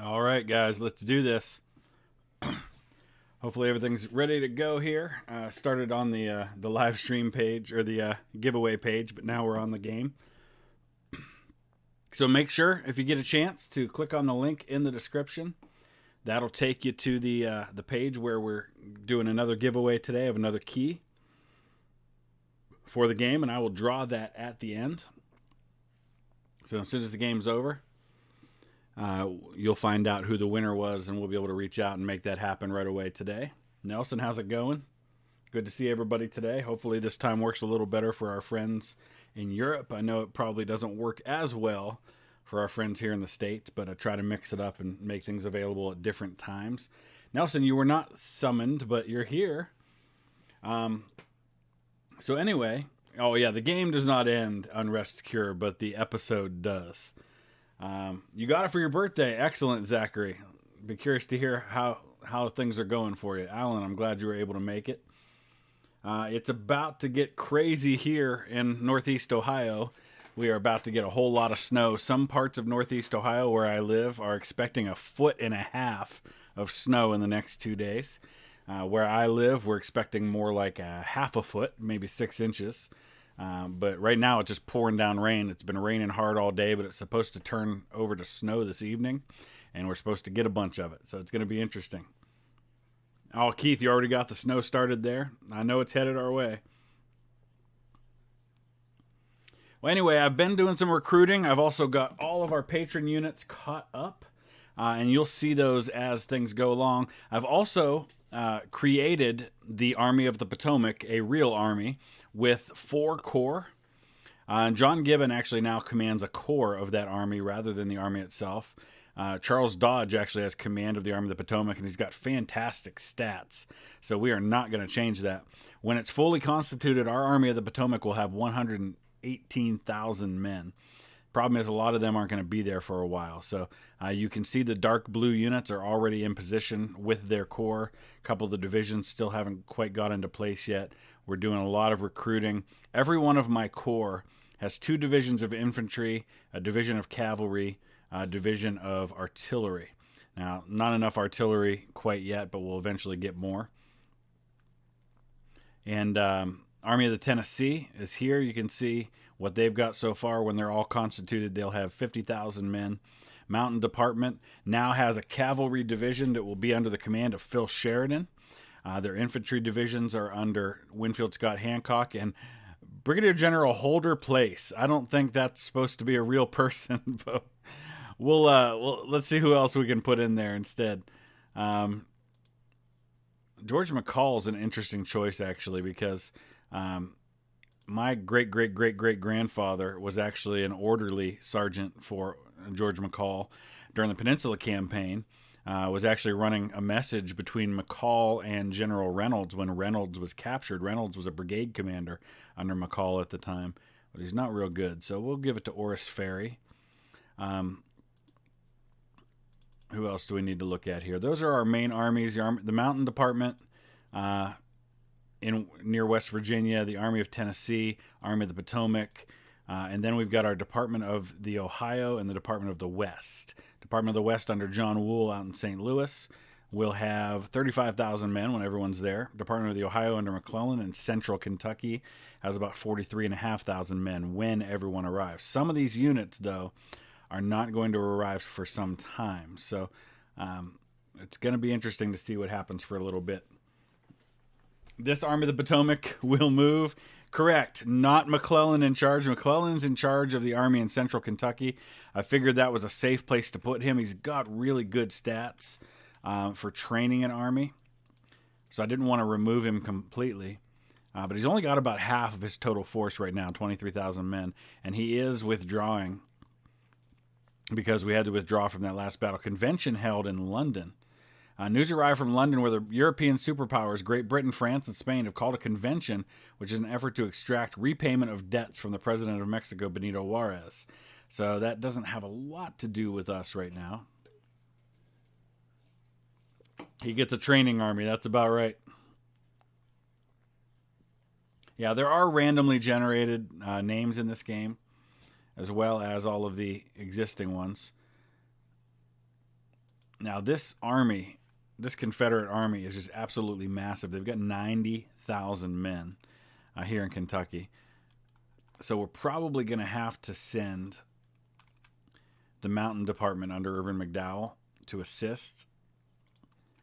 All right, guys, let's do this. Hopefully everything's ready to go here. Started on the live stream page or the giveaway page, but now we're on the game. So make sure if you get a chance to click on the link in the description. That'll take you to the page where we're doing another giveaway today of another key for the game, and I will draw that at the end. So as soon as the game's over, you'll find out who the winner was, and we'll be able to reach out and make that happen right away today. Nelson, how's it going? Good to see everybody today. Hopefully this time works a little better for our friends in Europe. I know it probably doesn't work as well for our friends here in the States, but I try to mix it up and make things available at different times. Nelson, you were not summoned, but you're here. So anyway, oh yeah, the game does not end Unrest Cure, but the episode does. You got it for your birthday. Excellent, Zachary. Be curious to hear how things are going for you. Alan, I'm glad you were able to make it. It's about to get crazy here in Northeast Ohio. We are about to get a whole lot of snow. Some parts of Northeast Ohio where I live are expecting 1.5 feet of snow in the next 2 days. Where I live, we're expecting more like 0.5 foot, maybe 6 inches. But right now it's just pouring down rain. It's been raining hard all day, but it's supposed to turn over to snow this evening, and we're supposed to get a bunch of it. So it's going to be interesting. Oh, Keith, you already got the snow started there? I know it's headed our way. Well, anyway, I've been doing some recruiting. I've also got all of our patron units caught up, and you'll see those as things go along. I've also created the Army of the Potomac, a real army, with 4 corps. John Gibbon actually now commands a corps of that army rather than the army itself. Charles Dodge actually has command of the Army of the Potomac, and he's got fantastic stats. So we are not going to change that. When it's fully constituted, our Army of the Potomac will have 118,000 men. Problem is, a lot of them aren't going to be there for a while. So you can see the dark blue units are already in position with their corps. A couple of the divisions still haven't quite got into place yet. We're doing a lot of recruiting. Every one of my corps has 2 divisions of infantry, a division of cavalry, a division of artillery. Now, not enough artillery quite yet, but we'll eventually get more. And Army of the Tennessee is here. You can see what they've got so far. When they're all constituted, they'll have 50,000 men. Mountain Department now has a cavalry division that will be under the command of Phil Sheridan. Their infantry divisions are under Winfield Scott Hancock and Brigadier General Holder Place. I don't think that's supposed to be a real person, but we'll let's see who else we can put in there instead. George McCall is an interesting choice, actually, because my great-great-great-great-grandfather was actually an orderly sergeant for George McCall during the Peninsula Campaign. Was actually running a message between McCall and General Reynolds when Reynolds was captured. Reynolds was a brigade commander under McCall at the time, but he's not real good. So we'll give it to Oris Ferry. Who else do we need to look at here? Those are our main armies. The Mountain Department near West Virginia, the Army of Tennessee, Army of the Potomac, and then we've got our Department of the Ohio and the Department of the West. Department of the West under John Wool out in St. Louis will have 35,000 men when everyone's there. Department of the Ohio under McClellan in central Kentucky has about 43,500 men when everyone arrives. Some of these units, though, are not going to arrive for some time. So it's going to be interesting to see what happens for a little bit. This Army of the Potomac will move. Correct. Not McClellan in charge. McClellan's in charge of the army in central Kentucky. I figured that was a safe place to put him. He's got really good stats for training an army. So I didn't want to remove him completely. But he's only got about half of his total force right now, 23,000 men. And he is withdrawing because we had to withdraw from that last battle. Convention held in London. News arrived from London where the European superpowers, Great Britain, France, and Spain, have called a convention, which is an effort to extract repayment of debts from the president of Mexico, Benito Juarez. So that doesn't have a lot to do with us right now. He gets a training army. That's about right. Yeah, there are randomly generated names in this game, as well as all of the existing ones. Now this army, this Confederate army is just absolutely massive. They've got 90,000 men here in Kentucky. So we're probably going to have to send the Mountain Department under Irvin McDowell to assist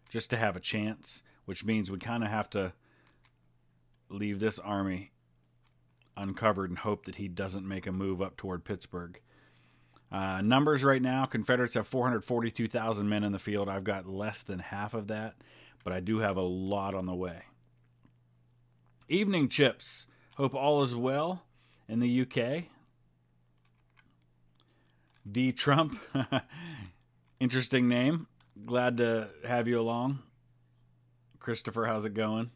just to have a chance, which means we kind of have to leave this army uncovered and hope that he doesn't make a move up toward Pittsburgh. Numbers right now, Confederates have 442,000 men in the field. I've got less than half of that, but I do have a lot on the way. Evening Chips. Hope all is well in the UK. D. Trump. Interesting name. Glad to have you along. Christopher, how's it going?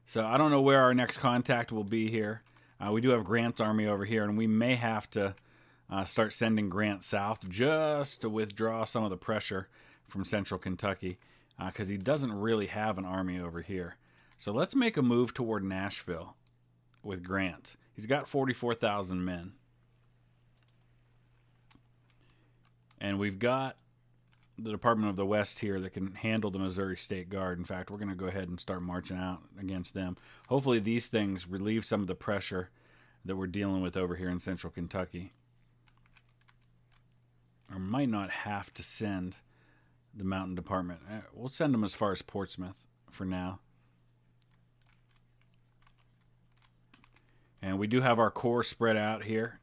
So I don't know where our next contact will be here. We do have Grant's army over here, and we may have to start sending Grant south just to withdraw some of the pressure from central Kentucky, because he doesn't really have an army over here. So let's make a move toward Nashville with Grant. He's got 44,000 men. And we've got the Department of the West here that can handle the Missouri State Guard. In fact, we're going to go ahead and start marching out against them. Hopefully these things relieve some of the pressure that we're dealing with over here in central Kentucky. Or might not have to send the Mountain Department. We'll send them as far as Portsmouth for now. And we do have our corps spread out here.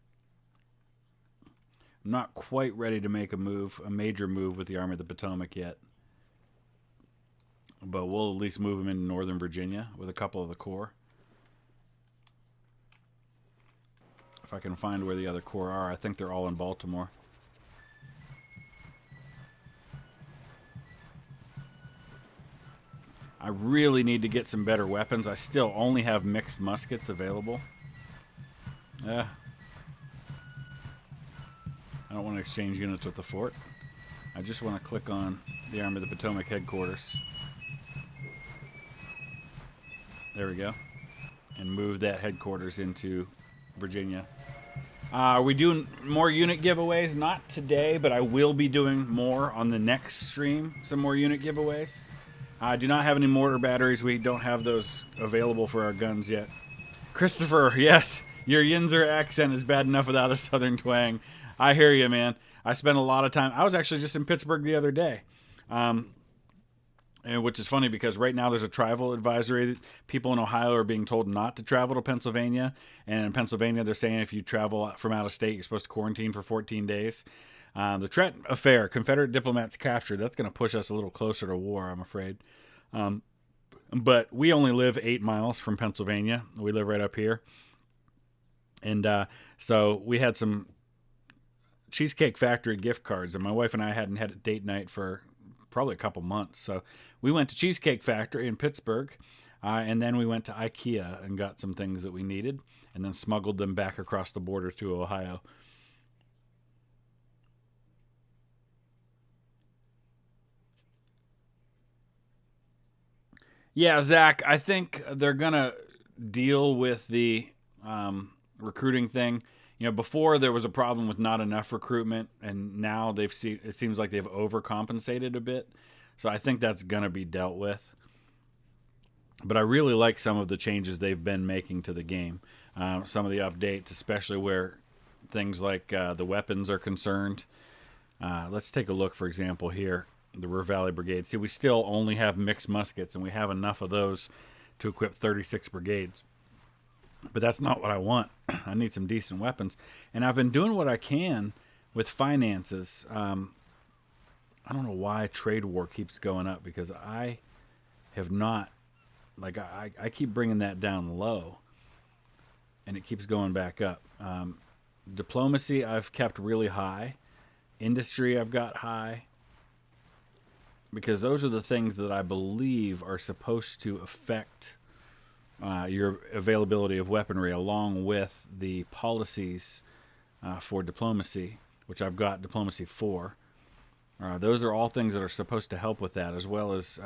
I'm not quite ready to make a major move with the Army of the Potomac yet. But we'll at least move them into northern Virginia with a couple of the corps. If I can find where the other corps are. I think they're all in Baltimore. I really need to get some better weapons. I still only have mixed muskets available. I don't want to exchange units with the fort. I just want to click on the Army of the Potomac headquarters. There we go. And move that headquarters into Virginia. Are we doing more unit giveaways? Not today, but I will be doing more on the next stream. Some more unit giveaways. I do not have any mortar batteries. We don't have those available for our guns yet. Christopher, yes, your Yinzer accent is bad enough without a southern twang. I hear you, man. I spent a lot of time. I was actually just in Pittsburgh the other day, and which is funny because right now there's a travel advisory. People in Ohio are being told not to travel to Pennsylvania, and in Pennsylvania they're saying if you travel from out of state, you're supposed to quarantine for 14 days. The Trenton affair, Confederate diplomats captured. That's going to push us a little closer to war, I'm afraid. But we only live 8 miles from Pennsylvania. We live right up here, and so we had some Cheesecake Factory gift cards, and my wife and I hadn't had a date night for probably a couple months. So we went to Cheesecake Factory in Pittsburgh, and then we went to IKEA and got some things that we needed, and then smuggled them back across the border to Ohio. Yeah, Zach, I think they're going to deal with the recruiting thing. You know, before there was a problem with not enough recruitment, and now it seems like they've overcompensated a bit. So I think that's going to be dealt with. But I really like some of the changes they've been making to the game. Some of the updates, especially where things like the weapons are concerned. Let's take a look, for example, here. The Ruhr Valley Brigade. See, we still only have mixed muskets, and we have enough of those to equip 36 brigades. But that's not what I want. I need some decent weapons. And I've been doing what I can with finances. I don't know why trade war keeps going up, because I have not, like, I keep bringing that down low, and it keeps going back up. Diplomacy I've kept really high. Industry I've got high, because those are the things that I believe are supposed to affect your availability of weaponry, along with the policies for diplomacy, which I've got diplomacy for. Those are all things that are supposed to help with that, as well as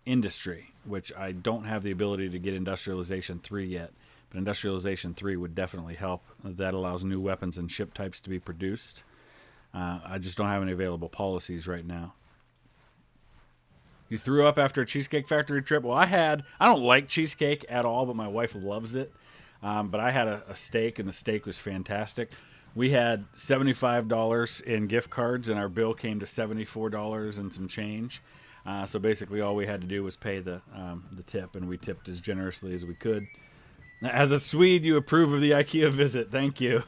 industry, which I don't have the ability to get industrialization 3 yet, but industrialization 3 would definitely help. That allows new weapons and ship types to be produced. I just don't have any available policies right now. You threw up after a Cheesecake Factory trip? Well, I don't like cheesecake at all, but my wife loves it. But I had a steak, and the steak was fantastic. We had $75 in gift cards, and our bill came to $74 and some change. So basically, all we had to do was pay the tip, and we tipped as generously as we could. As a Swede, you approve of the IKEA visit. Thank you.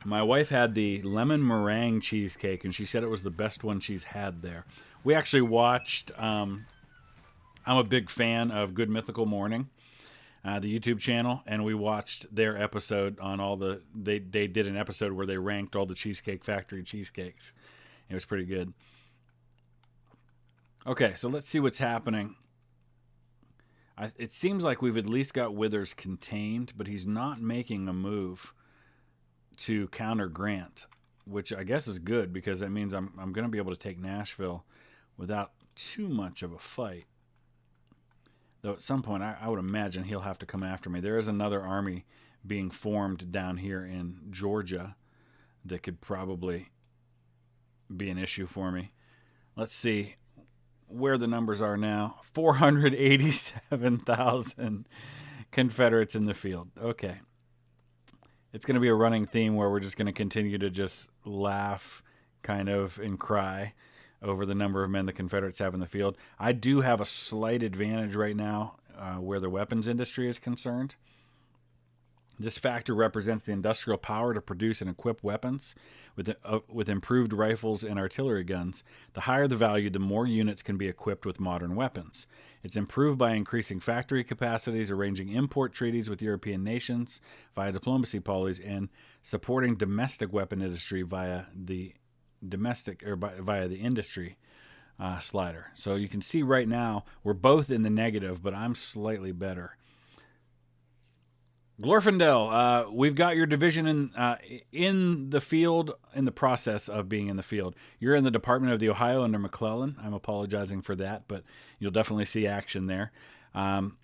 My wife had the lemon meringue cheesecake, and she said it was the best one she's had there. We actually watched, I'm a big fan of Good Mythical Morning, the YouTube channel, and we watched their episode on all they did an episode where they ranked all the Cheesecake Factory cheesecakes. It was pretty good. Okay, so let's see what's happening. It seems like we've at least got Withers contained, but he's not making a move to counter Grant, which I guess is good because that means I'm going to be able to take Nashville without too much of a fight. Though at some point I would imagine he'll have to come after me. There is another army being formed down here in Georgia that could probably be an issue for me. Let's see where the numbers are now. 487,000 Confederates in the field. Okay. It's going to be a running theme where we're just going to continue to just laugh kind of and cry over the number of men the Confederates have in the field. I do have a slight advantage right now where the weapons industry is concerned. This factor represents the industrial power to produce and equip weapons with improved rifles and artillery guns. The higher the value, the more units can be equipped with modern weapons. It's improved by increasing factory capacities, arranging import treaties with European nations via diplomacy policies, and supporting domestic weapon industry via the industry slider. So you can see right now we're both in the negative, but I'm slightly better. Glorfindel, we've got your division in the field, in the process of being in the field. You're in the Department of the Ohio under McClellan. I'm apologizing for that, but you'll definitely see action there. And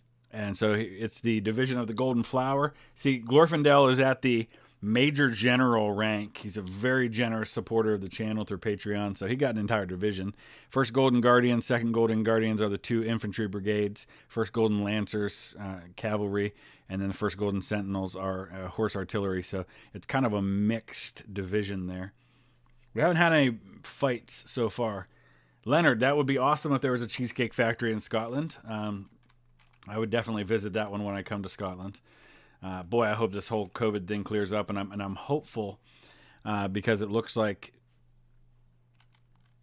so it's the Division of the Golden Flower. See, Glorfindel is at the Major General rank. He's a very generous supporter of the channel through Patreon, so he got an entire division. 1st Golden Guardians, 2nd Golden Guardians are the 2 infantry brigades. 1st Golden Lancers, cavalry, and then the 1st Golden Sentinels are horse artillery, so it's kind of a mixed division there. We haven't had any fights so far. Leonard, that would be awesome if there was a Cheesecake Factory in Scotland. I would definitely visit that one when I come to Scotland. Boy, I hope this whole COVID thing clears up, and I'm hopeful because it looks like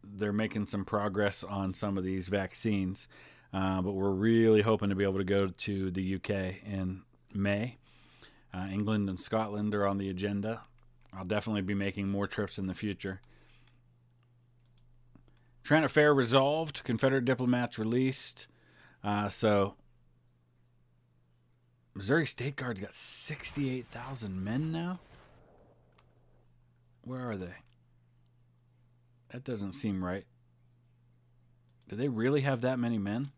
they're making some progress on some of these vaccines. But we're really hoping to be able to go to the UK in May. England and Scotland are on the agenda. I'll definitely be making more trips in the future. Trent Affair resolved. Confederate diplomats released. So Missouri State Guard's got 68,000 men now? Where are they? That doesn't seem right. Do they really have that many men?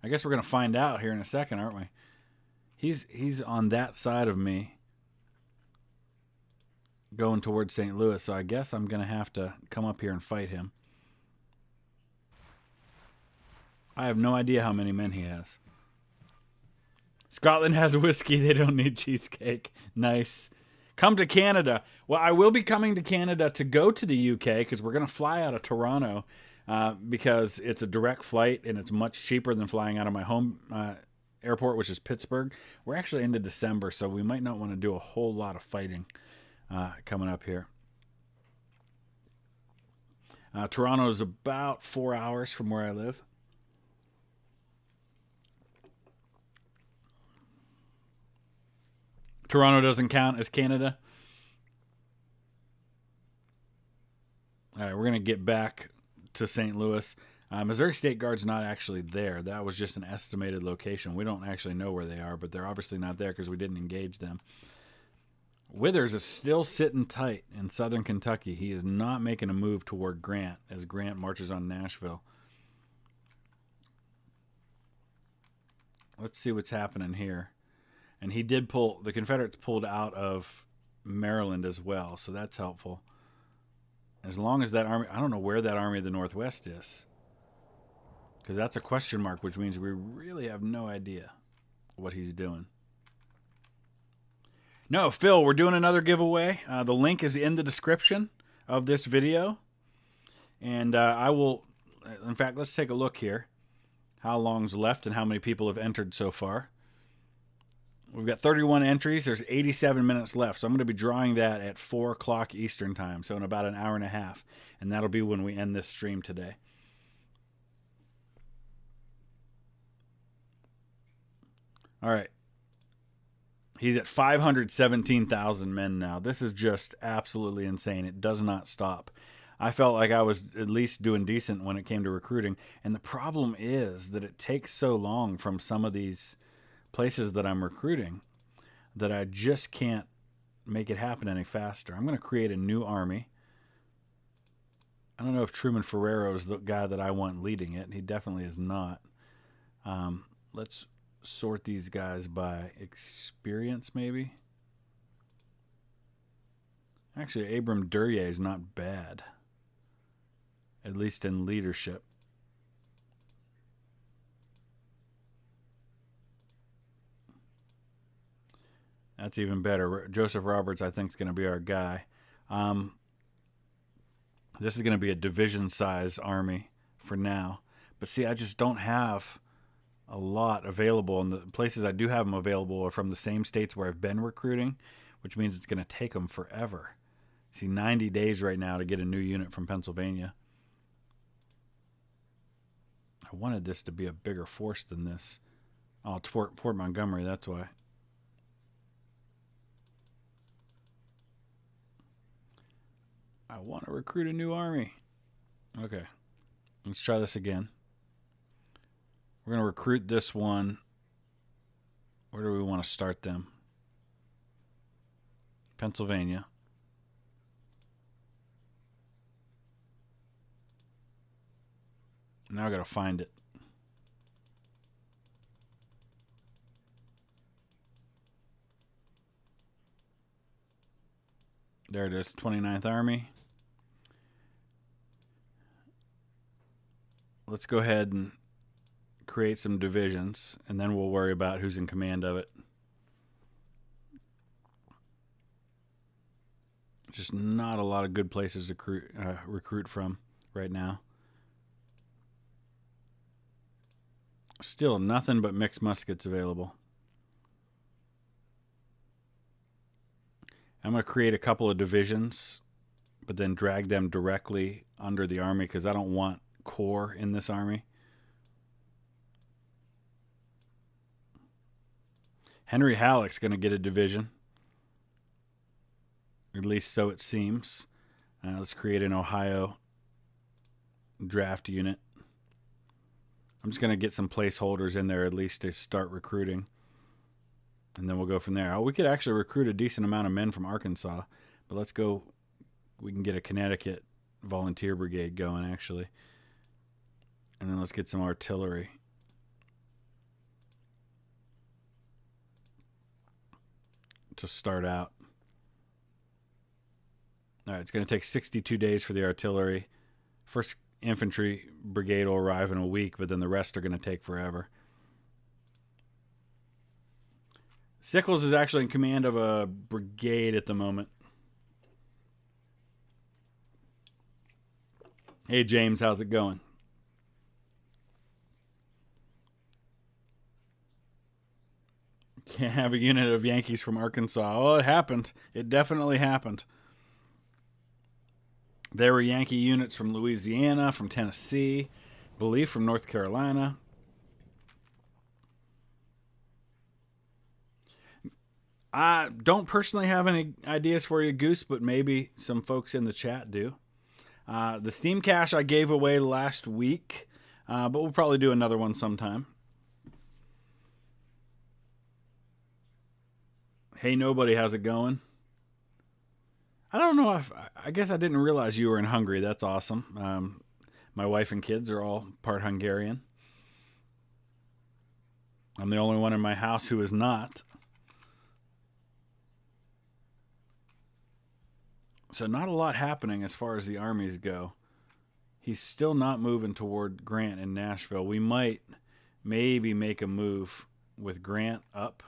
I guess we're going to find out here in a second, aren't we? He's on that side of me going towards St. Louis, so I guess I'm going to have to come up here and fight him. I have no idea how many men he has. Scotland has whiskey. They don't need cheesecake. Nice. Come to Canada. Well, I will be coming to Canada to go to the UK because we're going to fly out of Toronto because it's a direct flight and it's much cheaper than flying out of my home airport, which is Pittsburgh. We're actually into December, so we might not want to do a whole lot of fighting coming up here. Toronto is about 4 hours from where I live. Toronto doesn't count as Canada. All right, we're going to get back to St. Louis. Missouri State Guard's not actually there. That was just an estimated location. We don't actually know where they are, but they're obviously not there because we didn't engage them. Withers is still sitting tight in southern Kentucky. He is not making a move toward Grant as Grant marches on Nashville. Let's see what's happening here. And he did pull, the Confederates pulled out of Maryland as well, so that's helpful. As long as that army, I don't know where that Army of the Northwest is, because that's a question mark, which means we really have no idea what he's doing. No, Phil, we're doing another giveaway. The link is in the description of this video. And I will, in fact, let's take a look here. How long's left and how many people have entered so far. We've got 31 entries. There's 87 minutes left. So I'm going to be drawing that at 4 o'clock Eastern time. So in about an hour and a half. And that'll be when we end this stream today. All right. He's at 517,000 men now. This is just absolutely insane. It does not stop. I felt like I was at least doing decent when it came to recruiting. And the problem is that it takes so long from some of these places that I'm recruiting that I just can't make it happen any faster. I'm going to create a new army. I don't know if Truman Ferrero is the guy that I want leading it. He definitely is not. Let's sort these guys by experience, maybe. Actually, Abram Duryea is not bad, at least in leadership. That's even better. Joseph Roberts, I think, is going to be our guy. This is going to be a division-size army for now. But see, I just don't have a lot available, and the places I do have them available are from the same states where I've been recruiting, which means it's going to take them forever. See, 90 days right now to get a new unit from Pennsylvania. I wanted this to be a bigger force than this. Oh, it's Fort Montgomery, that's why. I want to recruit a new army. Okay, let's try this again. We're going to recruit this one. Where do we want to start them? Pennsylvania. Now I got to find it. There it is, 29th Army. Let's go ahead and create some divisions, and then we'll worry about who's in command of it. Just not a lot of good places to recruit from right now. Still nothing but mixed muskets available. I'm going to create a couple of divisions, but then drag them directly under the army because I don't want corps in this army. Henry Halleck's going to get a division. At least so it seems. Let's create an Ohio draft unit. I'm just going to get some placeholders in there at least to start recruiting. And then we'll go from there. Oh, we could actually recruit a decent amount of men from Arkansas. But let's go. We can get a Connecticut volunteer brigade going, actually. And then let's get some artillery. To start out. All right, it's going to take 62 days for the artillery. First infantry brigade will arrive in a week, but then the rest are going to take forever. Sickles is actually in command of a brigade at the moment. Hey, James, how's it going? Can't have a unit of Yankees from Arkansas. Oh, it happened. It definitely happened. There were Yankee units from Louisiana, from Tennessee, I believe from North Carolina. I don't personally have any ideas for you, Goose, but maybe some folks in the chat do. The Steam Cache I gave away last week, but we'll probably do another one sometime. Hey, nobody, how's it going? I don't know if, I guess I didn't realize you were in Hungary. That's awesome. My wife and kids are all part Hungarian. I'm the only one in my house who is not. So not a lot happening as far as the armies go. He's still not moving toward Grant in Nashville. We might maybe make a move with Grant up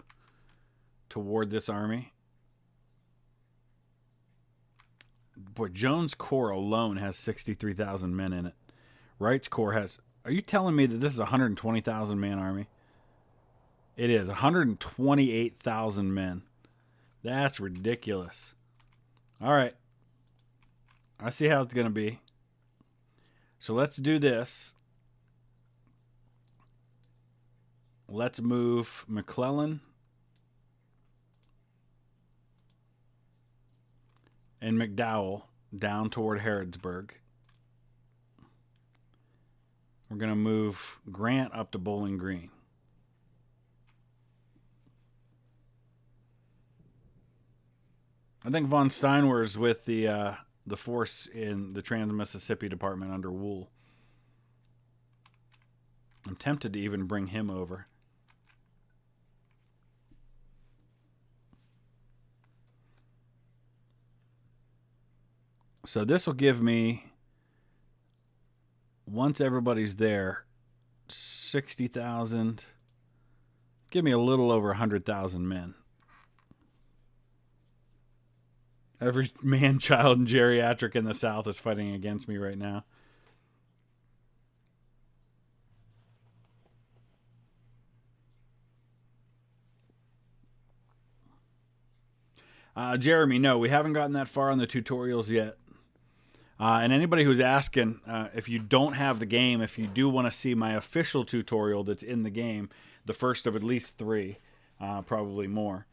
toward this army. Boy, Jones' Corps alone has 63,000 men in it. Wright's Corps has... Are you telling me that this is a 120,000 man army? It is 128,000 men. That's ridiculous. All right. I see how it's going to be. So let's do this. Let's move McClellan and McDowell down toward Harrodsburg. We're going to move Grant up to Bowling Green. I think von Steinwehr's with the force in the Trans-Mississippi Department under Wool. I'm tempted to even bring him over. So this will give me, once everybody's there, 60,000. Give me a little over 100,000 men. Every man, child, and geriatric in the South is fighting against me right now. Jeremy, no, we haven't gotten that far on the tutorials yet. And anybody who's asking, if you don't have the game, if you do want to see my official tutorial that's in the game, the first of at least 3, probably more,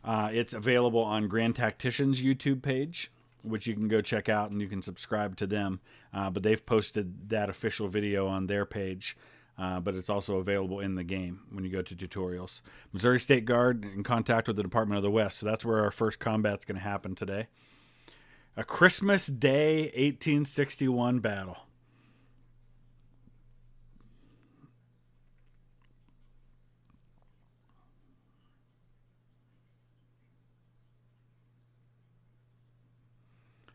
it's available on Grand Tactician's YouTube page, which you can go check out and you can subscribe to them. But they've posted that official video on their page. But it's also available in the game when you go to tutorials. Missouri State Guard in contact with the Department of the West. So that's where our first combat's going to happen today. A Christmas Day 1861 battle.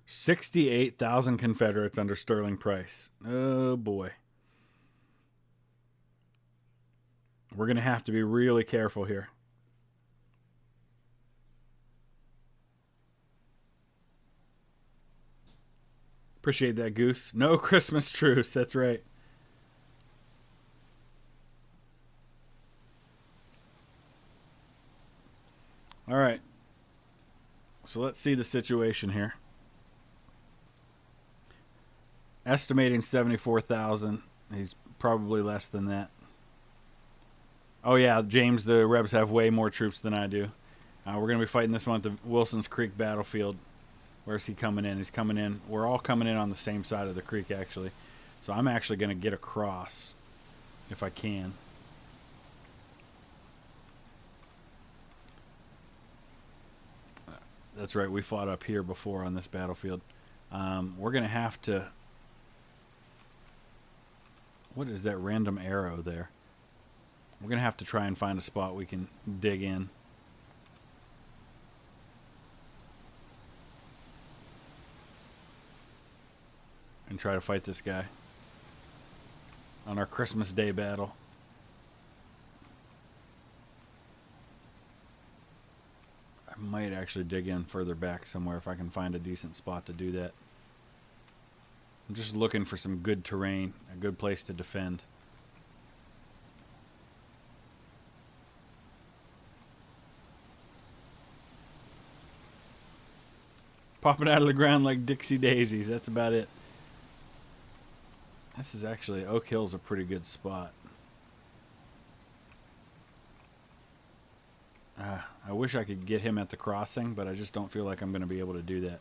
$68,000 Confederates under Sterling Price. Oh boy. We're going to have to be really careful here. Appreciate that, Goose. No Christmas truce. That's right. All right. So let's see the situation here. Estimating 74,000. He's probably less than that. Oh, yeah, James, the Rebs have way more troops than I do. We're going to be fighting this one at the Wilson's Creek battlefield. Where's he coming in? He's coming in. We're all coming in on the same side of the creek, actually. So I'm actually going to get across if I can. That's right. We fought up here before on this battlefield. We're going to have to... What is that random arrow there? We're going to have to try and find a spot we can dig in. And try to fight this guy on our Christmas Day battle. I might actually dig in further back somewhere if I can find a decent spot to do that. I'm just looking for some good terrain, a good place to defend. Popping out of the ground like Dixie Daisies. That's about it. This is actually... Oak Hill's a pretty good spot. I wish I could get him at the crossing, but I just don't feel like I'm going to be able to do that.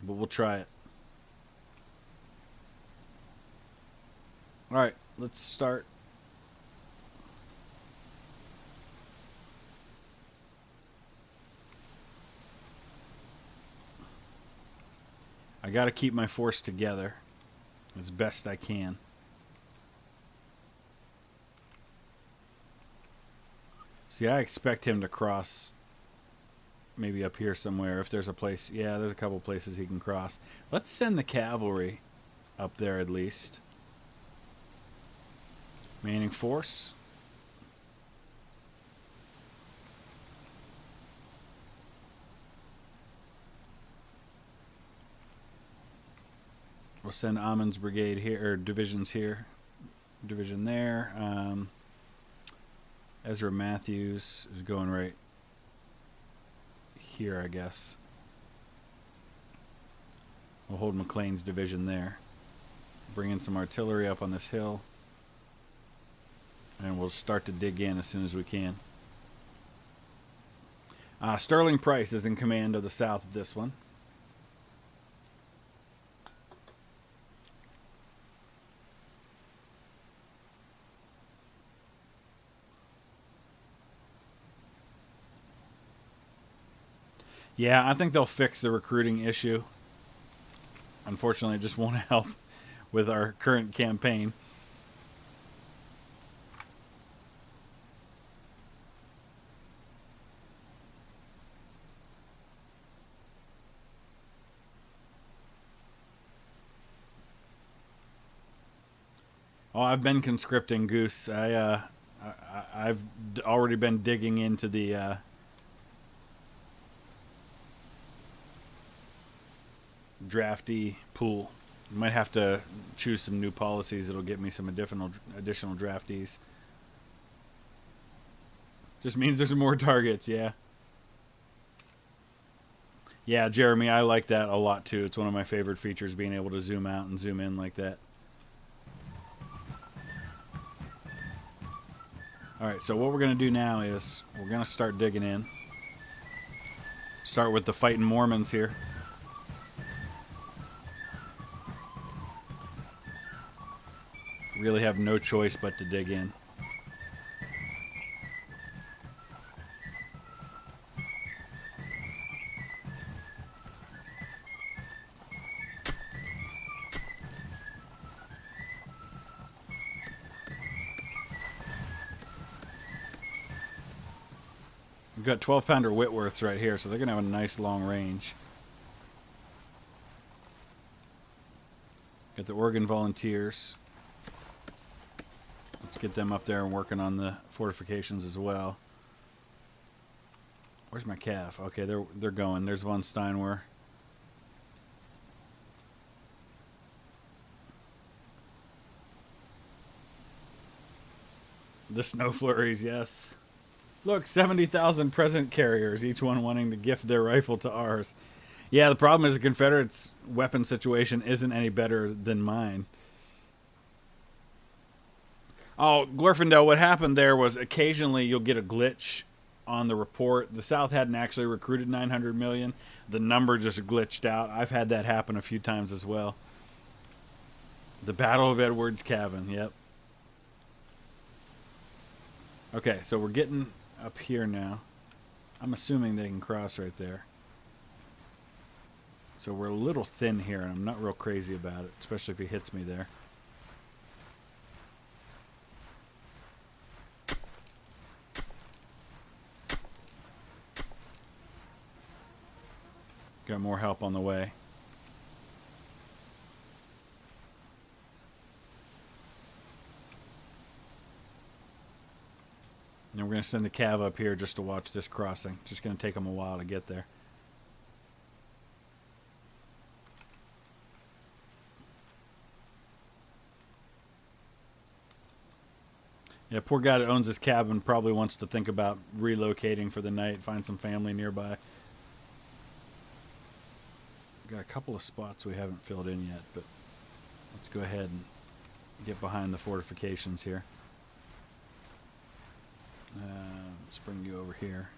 But we'll try it. Alright, let's start. I got to keep my force together as best I can. See, I expect him to cross maybe up here somewhere if there's a place. Yeah, there's a couple places he can cross. Let's send the cavalry up there at least. Manning force. We'll send Amon's brigade here, or divisions here. Division there. Ezra Matthews is going right here, I guess. We'll hold McLean's division there. Bring in some artillery up on this hill. And we'll start to dig in as soon as we can. Sterling Price is in command of the south of this one. Yeah, I think they'll fix the recruiting issue. Unfortunately, it just won't help with our current campaign. Oh, I've been conscripting, Goose. I've already been digging into the draftee pool. Might have to choose some new policies that'll get me some additional draftees. Just means there's more targets, yeah. Yeah, Jeremy, I like that a lot too. It's one of my favorite features, being able to zoom out and zoom in like that. Alright, so what we're going to do now is we're going to start digging in. Start with the fighting Mormons here. Really have no choice but to dig in. We've got 12-pounder Whitworths right here, so they're going to have a nice long range. Got the Oregon Volunteers. Let's get them up there and working on the fortifications as well. Where's my calf? Okay, they're going. There's von Steinwehr. The snow flurries, yes. Look, 70,000 present carriers, each one wanting to gift their rifle to ours. Yeah, the problem is the Confederates' weapon situation isn't any better than mine. Oh, Glorfindel, what happened there was occasionally you'll get a glitch on the report. The South hadn't actually recruited 900 million. The number just glitched out. I've had that happen a few times as well. The Battle of Edwards Cabin, yep. Okay, so we're getting up here now. I'm assuming they can cross right there. So we're a little thin here, and I'm not real crazy about it, especially if he hits me there. Got more help on the way. And we're going to send the cav up here just to watch this crossing. Just going to take them a while to get there. Yeah, poor guy that owns this cabin probably wants to think about relocating for the night, find some family nearby. Got a couple of spots we haven't filled in yet, but let's go ahead and get behind the fortifications here. Let's bring you over here.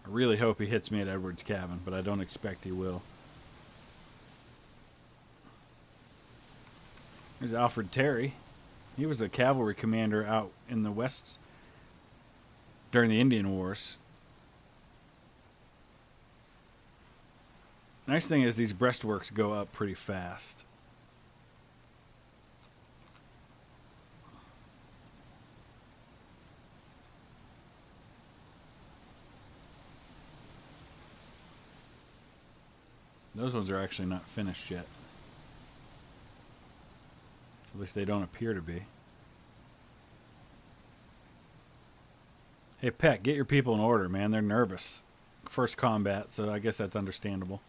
I really hope he hits me at Edwards' cabin, but I don't expect he will. There's Alfred Terry. He was a cavalry commander out in the west during the Indian Wars. Nice thing is these breastworks go up pretty fast. Those ones are actually not finished yet. At least they don't appear to be. Hey, Peck, get your people in order, man. They're nervous. First combat, so I guess that's understandable.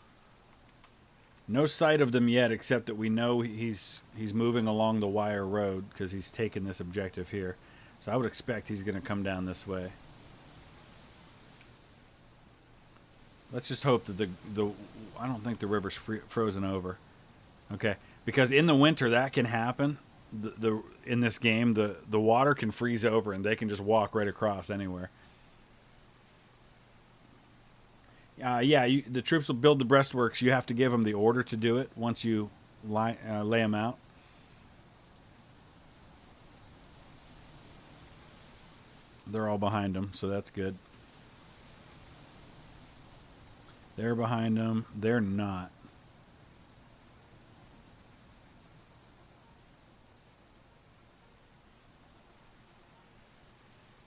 No sight of them yet, except that we know he's moving along the wire road because he's taken this objective here. So I would expect he's going to come down this way. Let's just hope that the I don't think the river's frozen over. Okay, because in the winter that can happen. In this game, the water can freeze over and they can just walk right across anywhere. Yeah, the troops will build the breastworks. You have to give them the order to do it once you lay them out. They're all behind them, so that's good. They're behind them. They're not.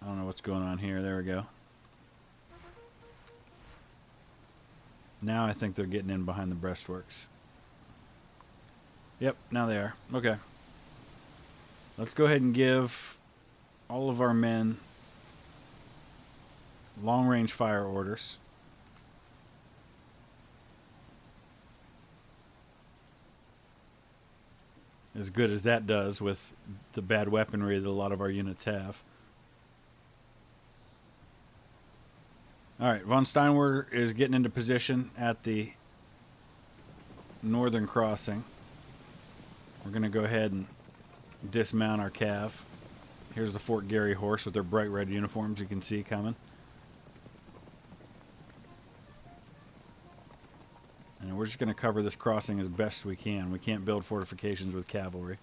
I don't know what's going on here. There we go. Now I think they're getting in behind the breastworks. Yep, now they are. Okay. Let's go ahead and give all of our men long-range fire orders. As good as that does with the bad weaponry that a lot of our units have. Alright, von Steinwehr is getting into position at the northern crossing. We're going to go ahead and dismount our cav. Here's the Fort Garry horse with their bright red uniforms you can see coming. And we're just going to cover this crossing as best we can. We can't build fortifications with cavalry.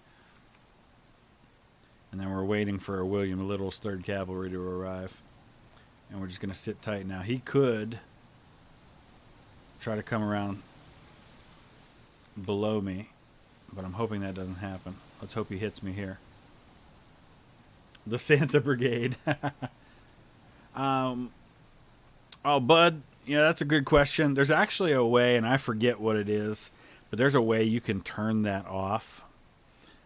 And then we're waiting for William Little's 3rd Cavalry to arrive. And we're just going to sit tight now. He could try to come around below me, but I'm hoping that doesn't happen. Let's hope he hits me here. The Santa Brigade. Oh, Bud, that's a good question. There's actually a way, and I forget what it is, but there's a way you can turn that off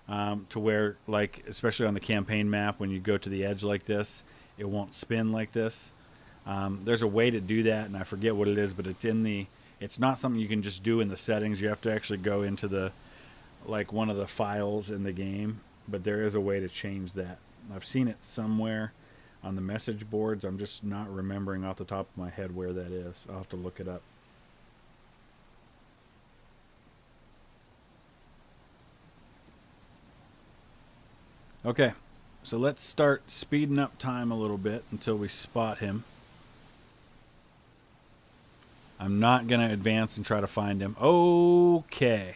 to where, like, especially on the campaign map, when you go to the edge like this, it won't spin like this. There's a way to do that, and I forget what it is, but it's not something you can just do in the settings. You have to actually go into one of the files in the game, but there is a way to change that. I've seen it somewhere on the message boards. I'm just not remembering off the top of my head where that is. I'll have to look it up. Okay. So let's start speeding up time a little bit until we spot him. I'm not going to advance and try to find him. Okay.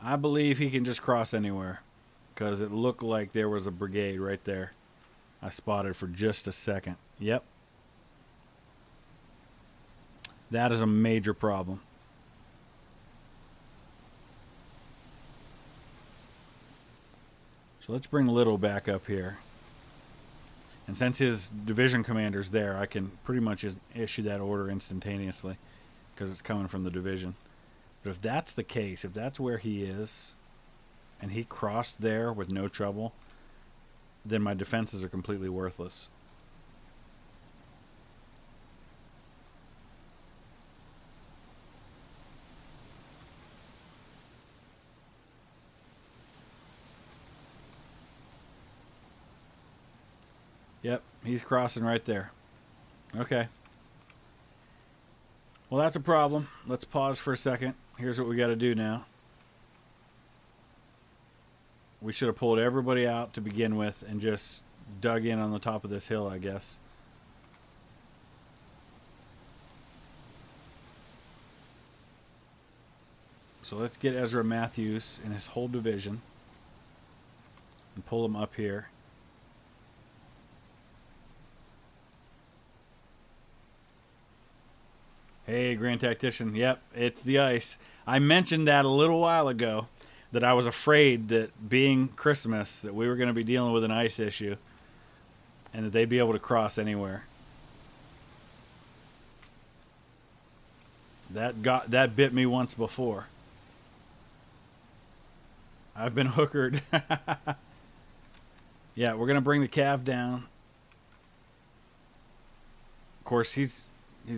I believe he can just cross anywhere because it looked like there was a brigade right there. I spotted for just a second. Yep. That is a major problem. So let's bring Little back up here. And since his division commander's there, I can pretty much issue that order instantaneously because it's coming from the division. But if that's the case, if that's where he is, and he crossed there with no trouble, then my defenses are completely worthless. Yep, he's crossing right there. Okay. Well, that's a problem. Let's pause for a second. Here's what we got to do now. We should have pulled everybody out to begin with and just dug in on the top of this hill, I guess. So let's get Ezra Matthews and his whole division and pull them up here. Hey, Grand Tactician. Yep, it's the ice. I mentioned that a little while ago, that I was afraid that being Christmas, that we were going to be dealing with an ice issue, and that they'd be able to cross anywhere. That bit me once before. I've been hookered. Yeah, we're going to bring the Cav down. Of course, he's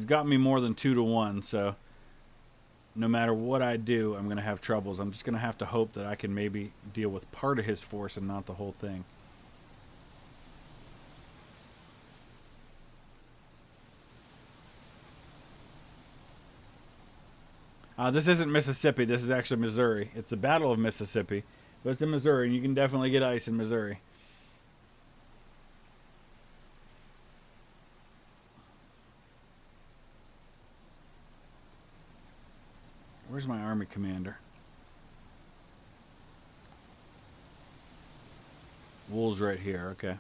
got me more than 2-to-1, so no matter what I do, I'm going to have troubles. I'm just going to have to hope that I can maybe deal with part of his force and not the whole thing. This isn't Mississippi. This is actually Missouri. It's the Battle of Mississippi, but it's in Missouri, and you can definitely get ice in Missouri. Where's my army commander? Wool's right here. Okay.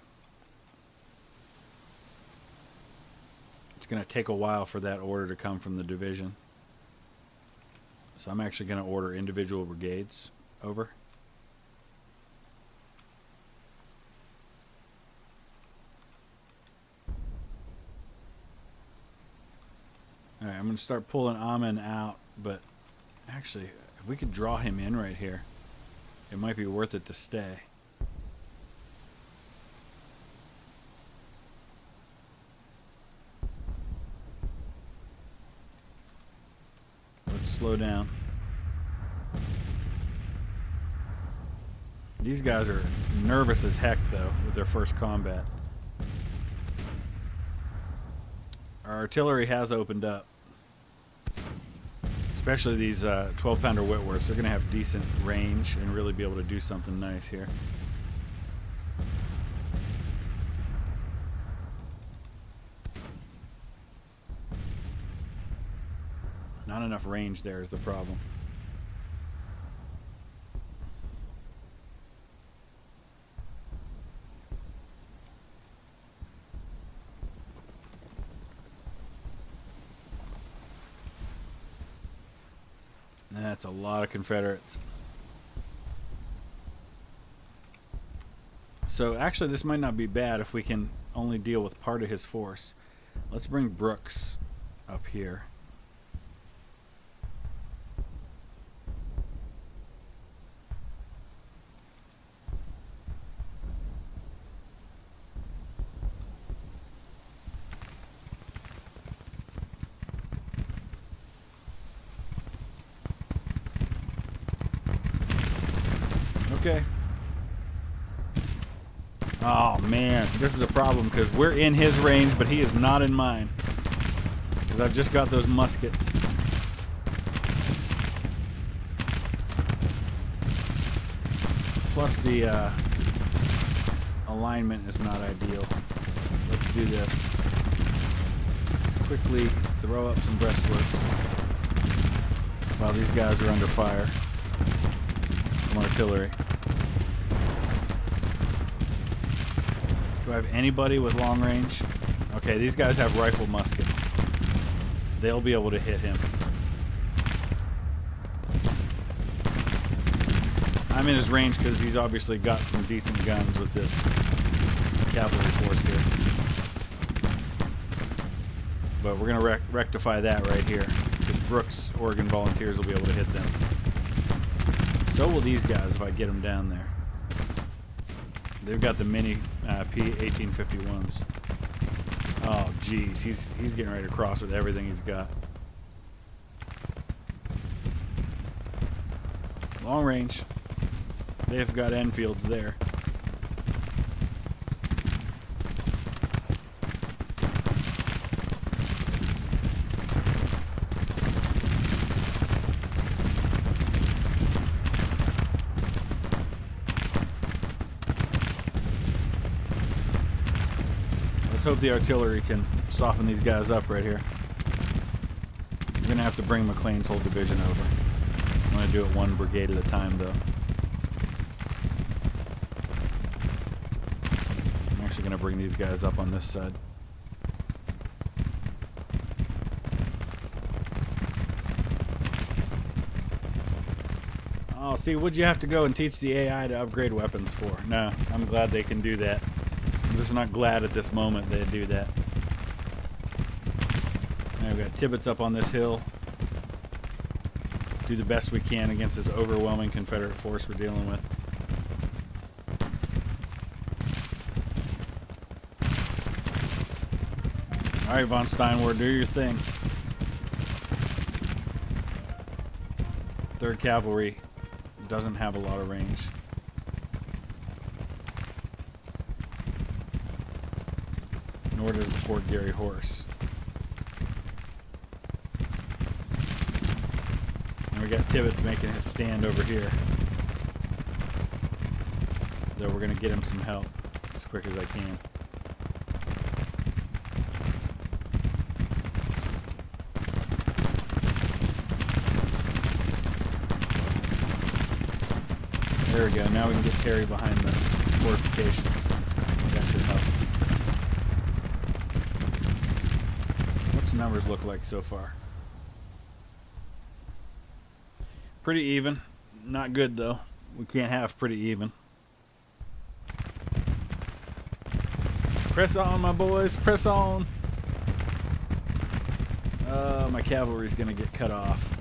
It's going to take a while for that order to come from the division. So I'm actually going to order individual brigades over. Alright, I'm going to start pulling Amen out, but actually, if we could draw him in right here, it might be worth it to stay. Let's slow down. These guys are nervous as heck, though, with their first combat. Our artillery has opened up. Especially these 12-pounder Whitworths. They're going to have decent range and really be able to do something nice here. Not enough range there is the problem. That's a lot of Confederates. So actually this might not be bad if we can only deal with part of his force. Let's bring Brooks up here. Okay. Oh man, this is a problem because we're in his range, but he is not in mine. Because I've just got those muskets. Plus the alignment is not ideal. Let's do this. Let's quickly throw up some breastworks while these guys are under fire from artillery. Do I have anybody with long range? Okay, these guys have rifle muskets. They'll be able to hit him. I'm in his range because he's obviously got some decent guns with this cavalry force here. But we're going to rectify that right here, because Brooks' Oregon Volunteers will be able to hit them. So will these guys if I get them down there. They've got the mini P-1851s. Oh, geez. He's getting ready to cross with everything he's got. Long range. They've got Enfields there. Let's hope the artillery can soften these guys up right here. We're going to have to bring McLean's whole division over. I'm going to do it one brigade at a time, though. I'm actually going to bring these guys up on this side. Oh, see, would you have to go and teach the AI to upgrade weapons for? No, I'm glad they can do that. I'm just not glad at this moment they do that. Now we've got Tibbets up on this hill. Let's do the best we can against this overwhelming Confederate force we're dealing with. Alright, von Steinwart, do your thing. 3rd Cavalry doesn't have a lot of range. Nor does the Fort Garry Horse. And we got Tibbets making his stand over here. Though we're going to get him some help as quick as I can. There we go. Now we can get Terry behind the fortifications. That should help. What's the numbers look like so far? Pretty even. Not good though. We can't have pretty even. Press on, my boys. Press on. My cavalry's gonna get cut off.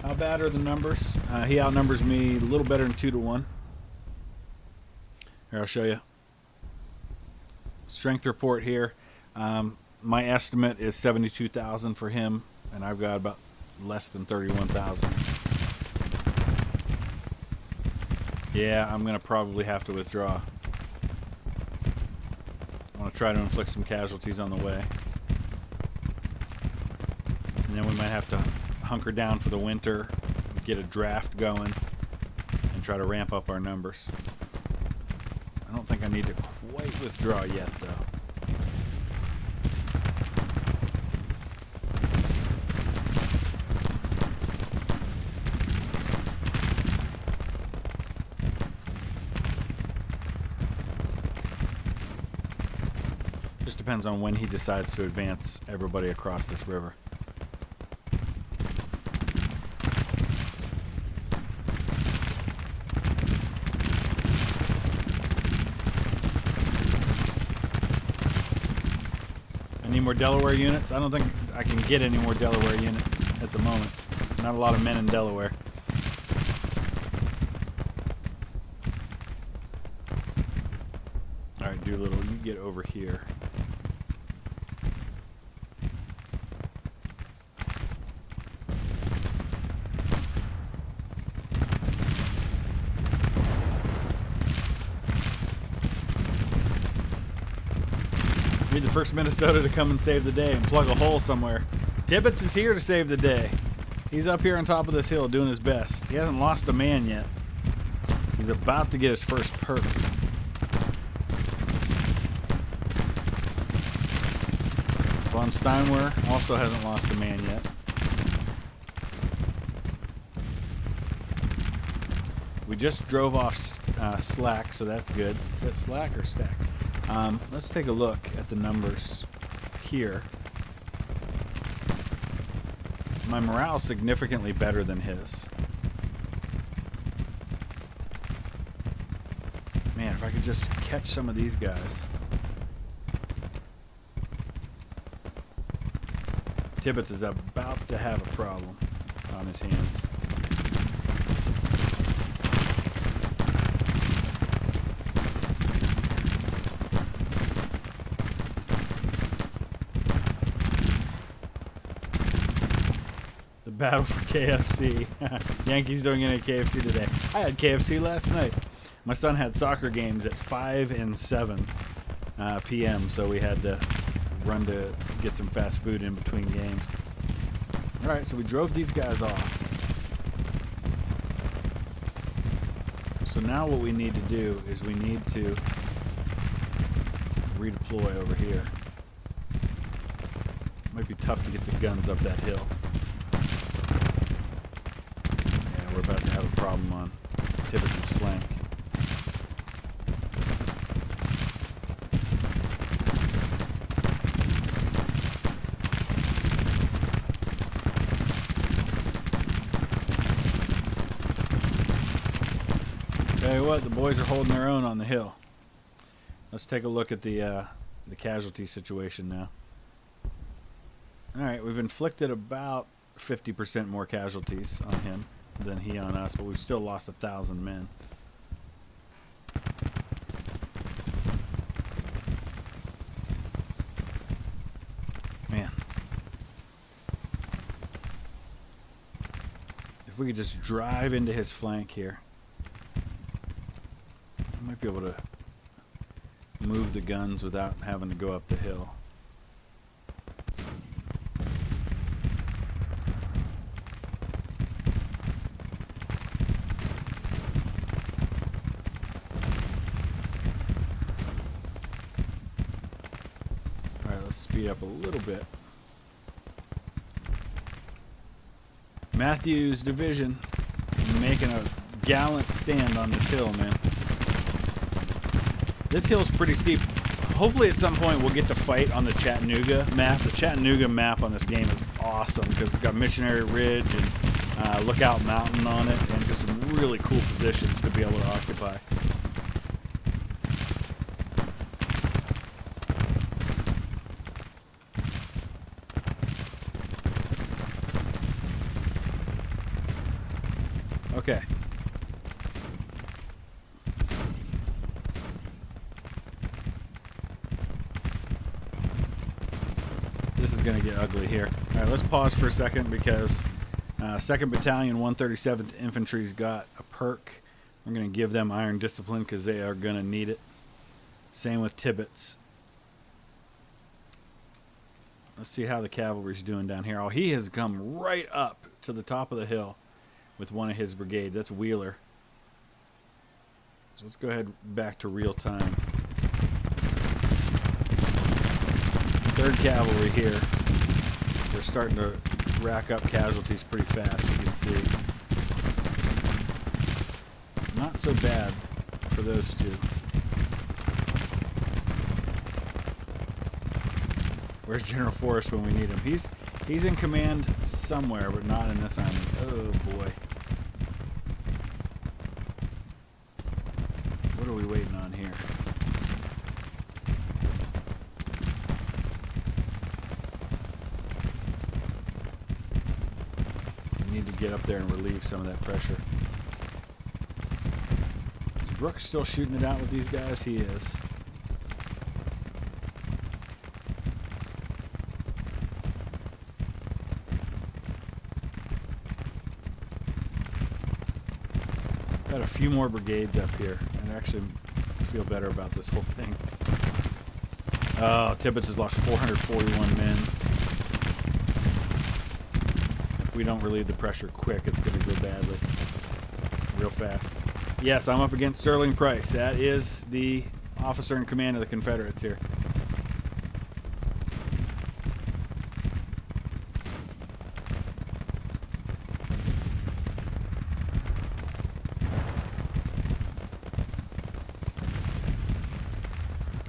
How bad are the numbers? He outnumbers me a little better than 2-1. Here, I'll show you. Strength report here. My estimate is 72,000 for him, and I've got about less than 31,000. Yeah, I'm going to probably have to withdraw. I want to try to inflict some casualties on the way. And then we might have to hunker down for the winter, get a draft going, and try to ramp up our numbers. I don't think I need to quite withdraw yet, though. Just depends on when he decides to advance everybody across this river. Any more Delaware units? I don't think I can get any more Delaware units at the moment. Not a lot of men in Delaware. Alright, Doolittle, you get over here. Be the first Minnesota to come and save the day and plug a hole somewhere. Tibbets is here to save the day. He's up here on top of this hill doing his best. He hasn't lost a man yet. He's about to get his first perk. Von Steinwehr also hasn't lost a man yet. We just drove off Slack, so that's good. Is that Slack or Stack? Let's take a look at the numbers here. My morale is significantly better than his. Man, if I could just catch some of these guys. Tibbets is about to have a problem on his hands. Battle for KFC. Yankees don't get any KFC today. I had KFC last night. My son had soccer games at 5 and 7 p.m., so we had to run to get some fast food in between games. Alright, so we drove these guys off. So now what we need to do is we need to redeploy over here. Might be tough to get the guns up that hill. we're about to have a problem on Tibbets' flank. Tell you what, the boys are holding their own on the hill. Let's take a look at the casualty situation now. Alright, we've inflicted about 50% more casualties on him than he on us, but we've still lost 1,000 men. Man. If we could just drive into his flank here, I might be able to move the guns without having to go up the hill. Alright, let's speed up a little bit. Matthews' division making a gallant stand on this hill, man. This hill's pretty steep. Hopefully at some point we'll get to fight on the Chattanooga map. The Chattanooga map on this game is awesome because it's got Missionary Ridge and Lookout Mountain on it, and just some really cool positions to be able to occupy. Okay. This is going to get ugly here. All right, let's pause for a second because 2nd Battalion, 137th Infantry's got a perk. We're going to give them Iron Discipline because they are going to need it. Same with Tibbets. Let's see how the cavalry's doing down here. Oh, he has come right up to the top of the hill with one of his brigades. That's Wheeler. So let's go ahead back to real time. 3rd Cavalry here. They're starting to rack up casualties pretty fast, you can see. Not so bad for those two. Where's General Forrest when we need him? He's in command somewhere, but not in this army. Oh boy. What are we waiting on here? Need to get up there and relieve some of that pressure. Is Brooks still shooting it out with these guys? He is. Got a few more brigades up here, and I actually feel better about this whole thing. Oh, Tibbets has lost 441 men. If we don't relieve the pressure quick, it's going to go badly. Real fast. Yes, I'm up against Sterling Price. That is the officer in command of the Confederates here.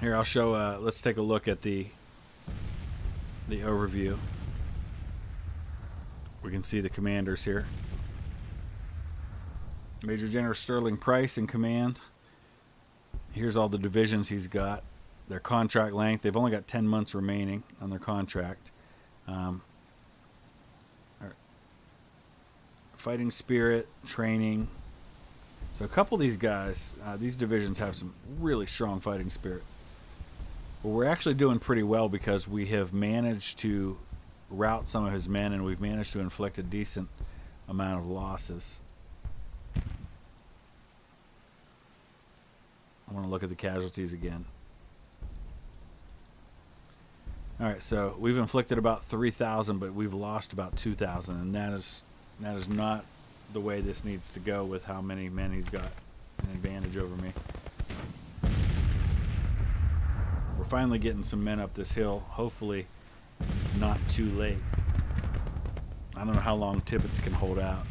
Here, I'll show, let's take a look at the overview. We can see the commanders here. Major General Sterling Price in command. Here's all the divisions he's got. Their contract length. They've only got 10 months remaining on their contract. Fighting spirit, training. So a couple of these guys, these divisions have some really strong fighting spirit. But we're actually doing pretty well because we have managed to rout some of his men, and we've managed to inflict a decent amount of losses. I want to look at the casualties again. Alright, so we've inflicted about 3,000, but we've lost about 2,000, and that is not the way this needs to go with how many men he's got an advantage over me. We're finally getting some men up this hill, hopefully not too late. I don't know how long Tibbets can hold out.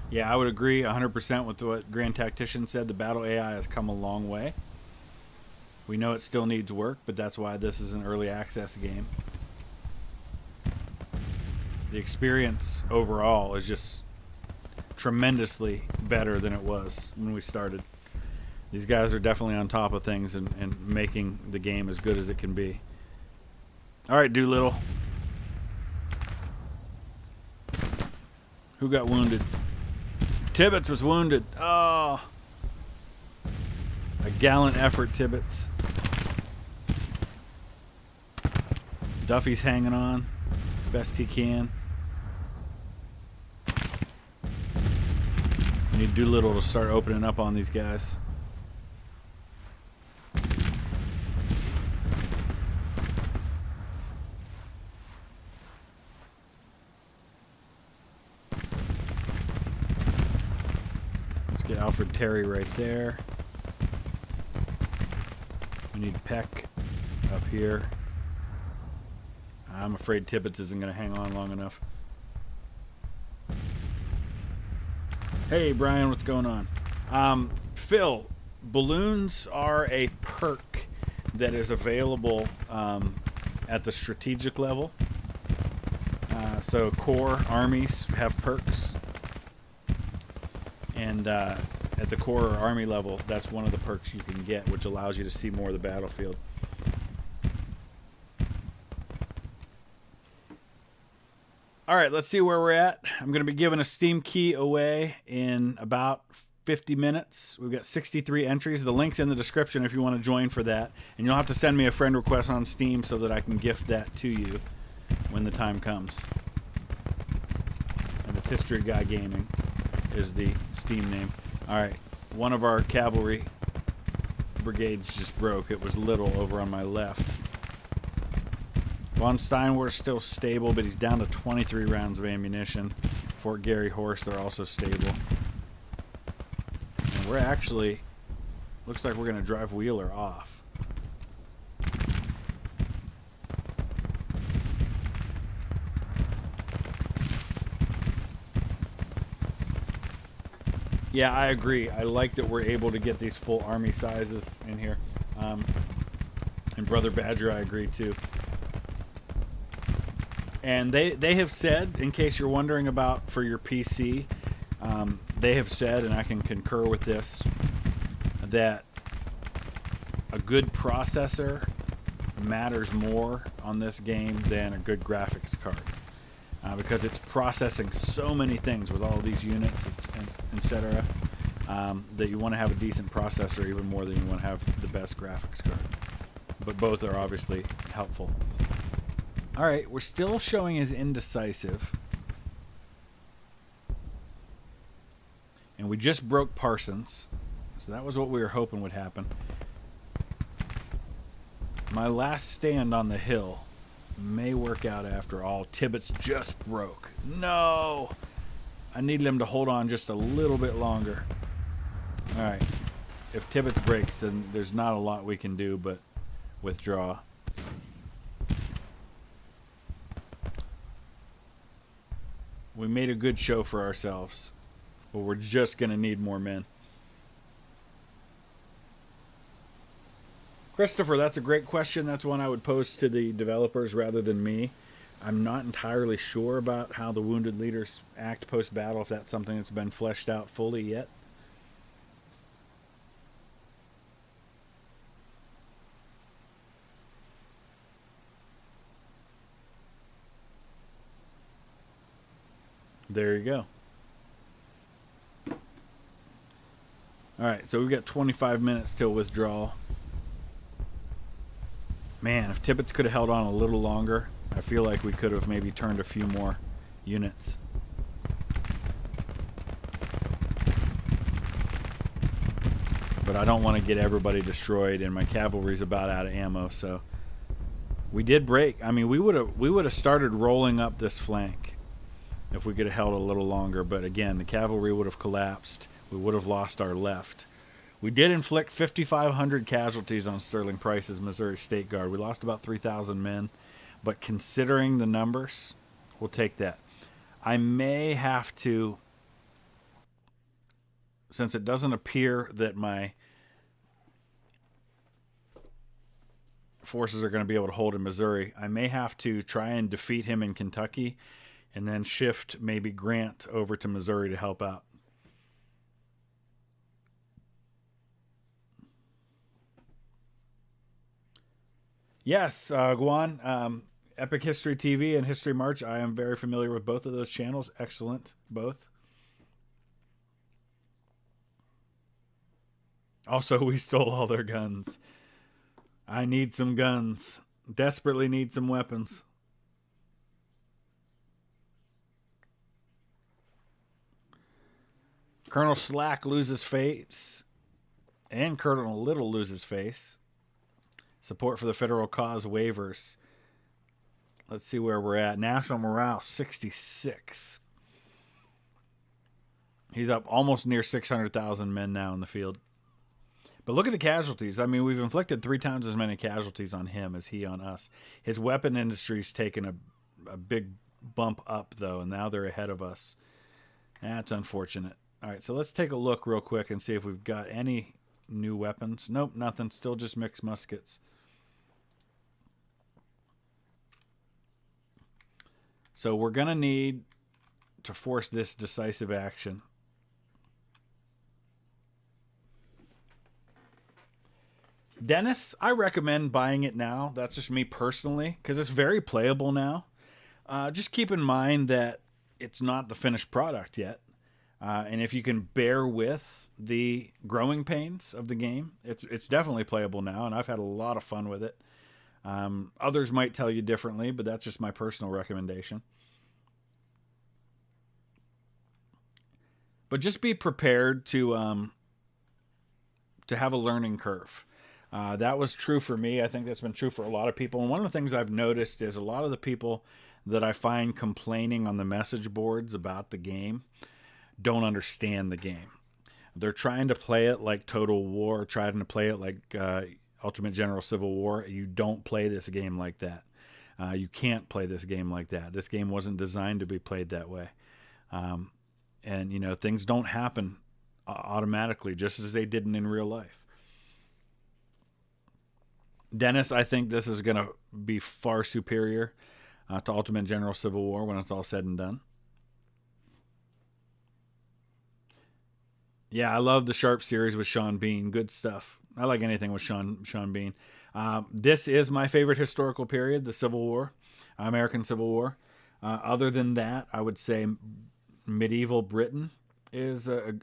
Yeah, I would agree 100% with what Grand Tactician said. The battle AI has come a long way. We know it still needs work, but that's why this is an early access game. The experience overall is just tremendously better than it was when we started. These guys are definitely on top of things and making the game as good as it can be. All right, Doolittle. Who got wounded? Tibbets was wounded. Oh. A gallant effort, Tibbets. Duffy's hanging on best he can. We need Doolittle to start opening up on these guys. Let's get Alfred Terry right there. We need Peck up here. I'm afraid Tibbets isn't going to hang on long enough. Hey, Brian, what's going on? Phil, balloons are a perk that is available at the strategic level. So core armies have perks. And at the core or army level, that's one of the perks you can get, which allows you to see more of the battlefield. All right, let's see where we're at. I'm going to be giving a Steam key away in about 50 minutes. We've got 63 entries. The link's in the description if you want to join for that. And you'll have to send me a friend request on Steam so that I can gift that to you when the time comes. And it's History Guy Gaming is the Steam name. All right, one of our cavalry brigades just broke. It was Little over on my left. Von Steinwer's still stable, but he's down to 23 rounds of ammunition. Fort Gary Horse, they're also stable. And we're actually, looks like we're going to drive Wheeler off. Yeah, I agree. I like that we're able to get these full army sizes in here. And Brother Badger, I agree too. And they have said, in case you're wondering about for your PC, they have said, and I can concur with this, that a good processor matters more on this game than a good graphics card. Because it's processing so many things with all these units, etc., that you want to have a decent processor even more than you want to have the best graphics card. But both are obviously helpful. All right, we're still showing as indecisive. And we just broke Parsons. So that was what we were hoping would happen. My last stand on the hill may work out after all. Tibbets just broke. No! I needed him to hold on just a little bit longer. All right. If Tibbets breaks, then there's not a lot we can do but withdraw. We made a good show for ourselves, but we're just going to need more men. Christopher, that's a great question. That's one I would pose to the developers rather than me. I'm not entirely sure about how the wounded leaders act post-battle, if that's something that's been fleshed out fully yet. There you go. All right, so we've got 25 minutes till withdrawal. Man, if Tibbets could have held on a little longer, I feel like we could have maybe turned a few more units. But I don't want to get everybody destroyed, and my cavalry's about out of ammo, so we did break. I mean, we would have started rolling up this flank if we could have held a little longer, but again, the cavalry would have collapsed. We would have lost our left. We did inflict 5,500 casualties on Sterling Price's Missouri State Guard. We lost about 3,000 men, but considering the numbers, we'll take that. I may have to since it doesn't appear that my forces are going to be able to hold in Missouri, I may have to try and defeat him in Kentucky and then shift maybe Grant over to Missouri to help out. Yes, Guan, Epic History TV and History March. I am very familiar with both of those channels. Excellent, both. Also, we stole all their guns. I need some guns. Desperately need some weapons. Colonel Slack loses face. And Colonel Little loses face. Support for the federal cause waivers. Let's see where we're at. National morale, 66. He's up almost near 600,000 men now in the field. But look at the casualties. I mean, we've inflicted 3 times as many casualties on him as he on us. His weapon industry's taken a big bump up, though, and now they're ahead of us. That's unfortunate. All right, so let's take a look real quick and see if we've got any new weapons. Nope, nothing. Still just mixed muskets. So we're going to need to force this decisive action. Dennis, I recommend buying it now. That's just me personally, because it's very playable now. Just keep in mind that it's not the finished product yet. And if you can bear with the growing pains of the game, it's definitely playable now, and I've had a lot of fun with it. Others might tell you differently, but that's just my personal recommendation. But just be prepared to have a learning curve. That was true for me. I think that's been true for a lot of people. And one of the things I've noticed is a lot of the people that I find complaining on the message boards about the game don't understand the game. They're trying to play it like Total War, trying to play it like Ultimate General Civil War. You don't play this game like that. You can't play this game like that. This game wasn't designed to be played that way. And, you know, things don't happen automatically, just as they didn't in real life. Dennis, I think this is going to be far superior to Ultimate General Civil War when it's all said and done. Yeah, I love the Sharp series with Sean Bean. Good stuff. I like anything with Sean Bean. This is my favorite historical period, the Civil War, American Civil War. Other than that, I would say medieval Britain is a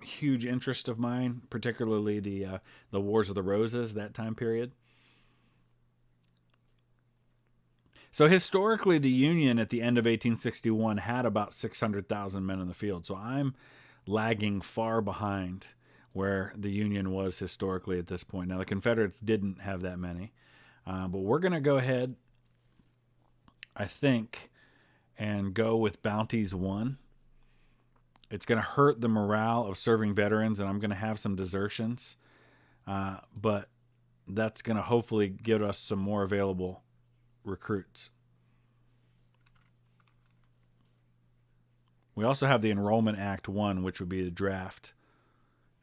huge interest of mine, particularly the Wars of the Roses, that time period. So historically, the Union at the end of 1861 had about 600,000 men in the field. So I'm lagging far behind where the Union was historically at this point. Now, the Confederates didn't have that many. But we're going to go ahead, I think, and go with Bounties 1. It's going to hurt the morale of serving veterans, and I'm going to have some desertions. But that's going to hopefully give us some more available recruits. We also have the Enrollment Act 1, which would be the draft.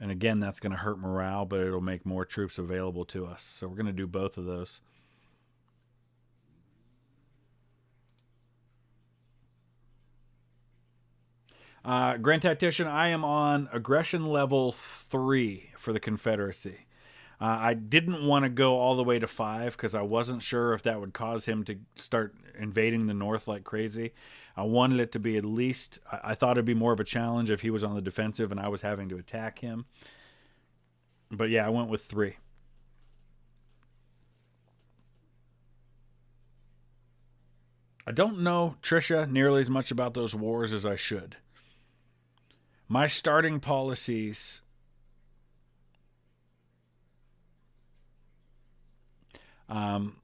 And again, that's going to hurt morale, but it'll make more troops available to us. So we're going to do both of those. Grand Tactician, I am on aggression level 3 for the Confederacy. I didn't want to go all the way to 5 because I wasn't sure if that would cause him to start invading the North like crazy. I wanted it to be at least, I thought it'd be more of a challenge if he was on the defensive and I was having to attack him. But yeah, I went with 3. I don't know, Trisha, nearly as much about those wars as I should. My starting policies... I'm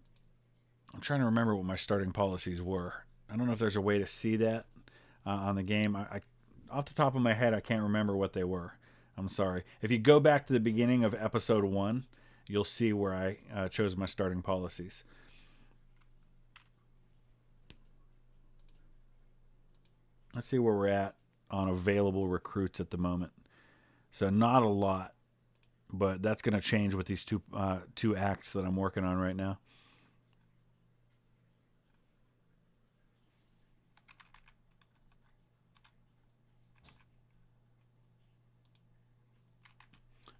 trying to remember what my starting policies were. I don't know if there's a way to see that on the game. I off the top of my head, I can't remember what they were. I'm sorry. If you go back to the beginning of episode 1, you'll see where I chose my starting policies. Let's see where we're at on available recruits at the moment. So not a lot, but that's going to change with these two acts that I'm working on right now.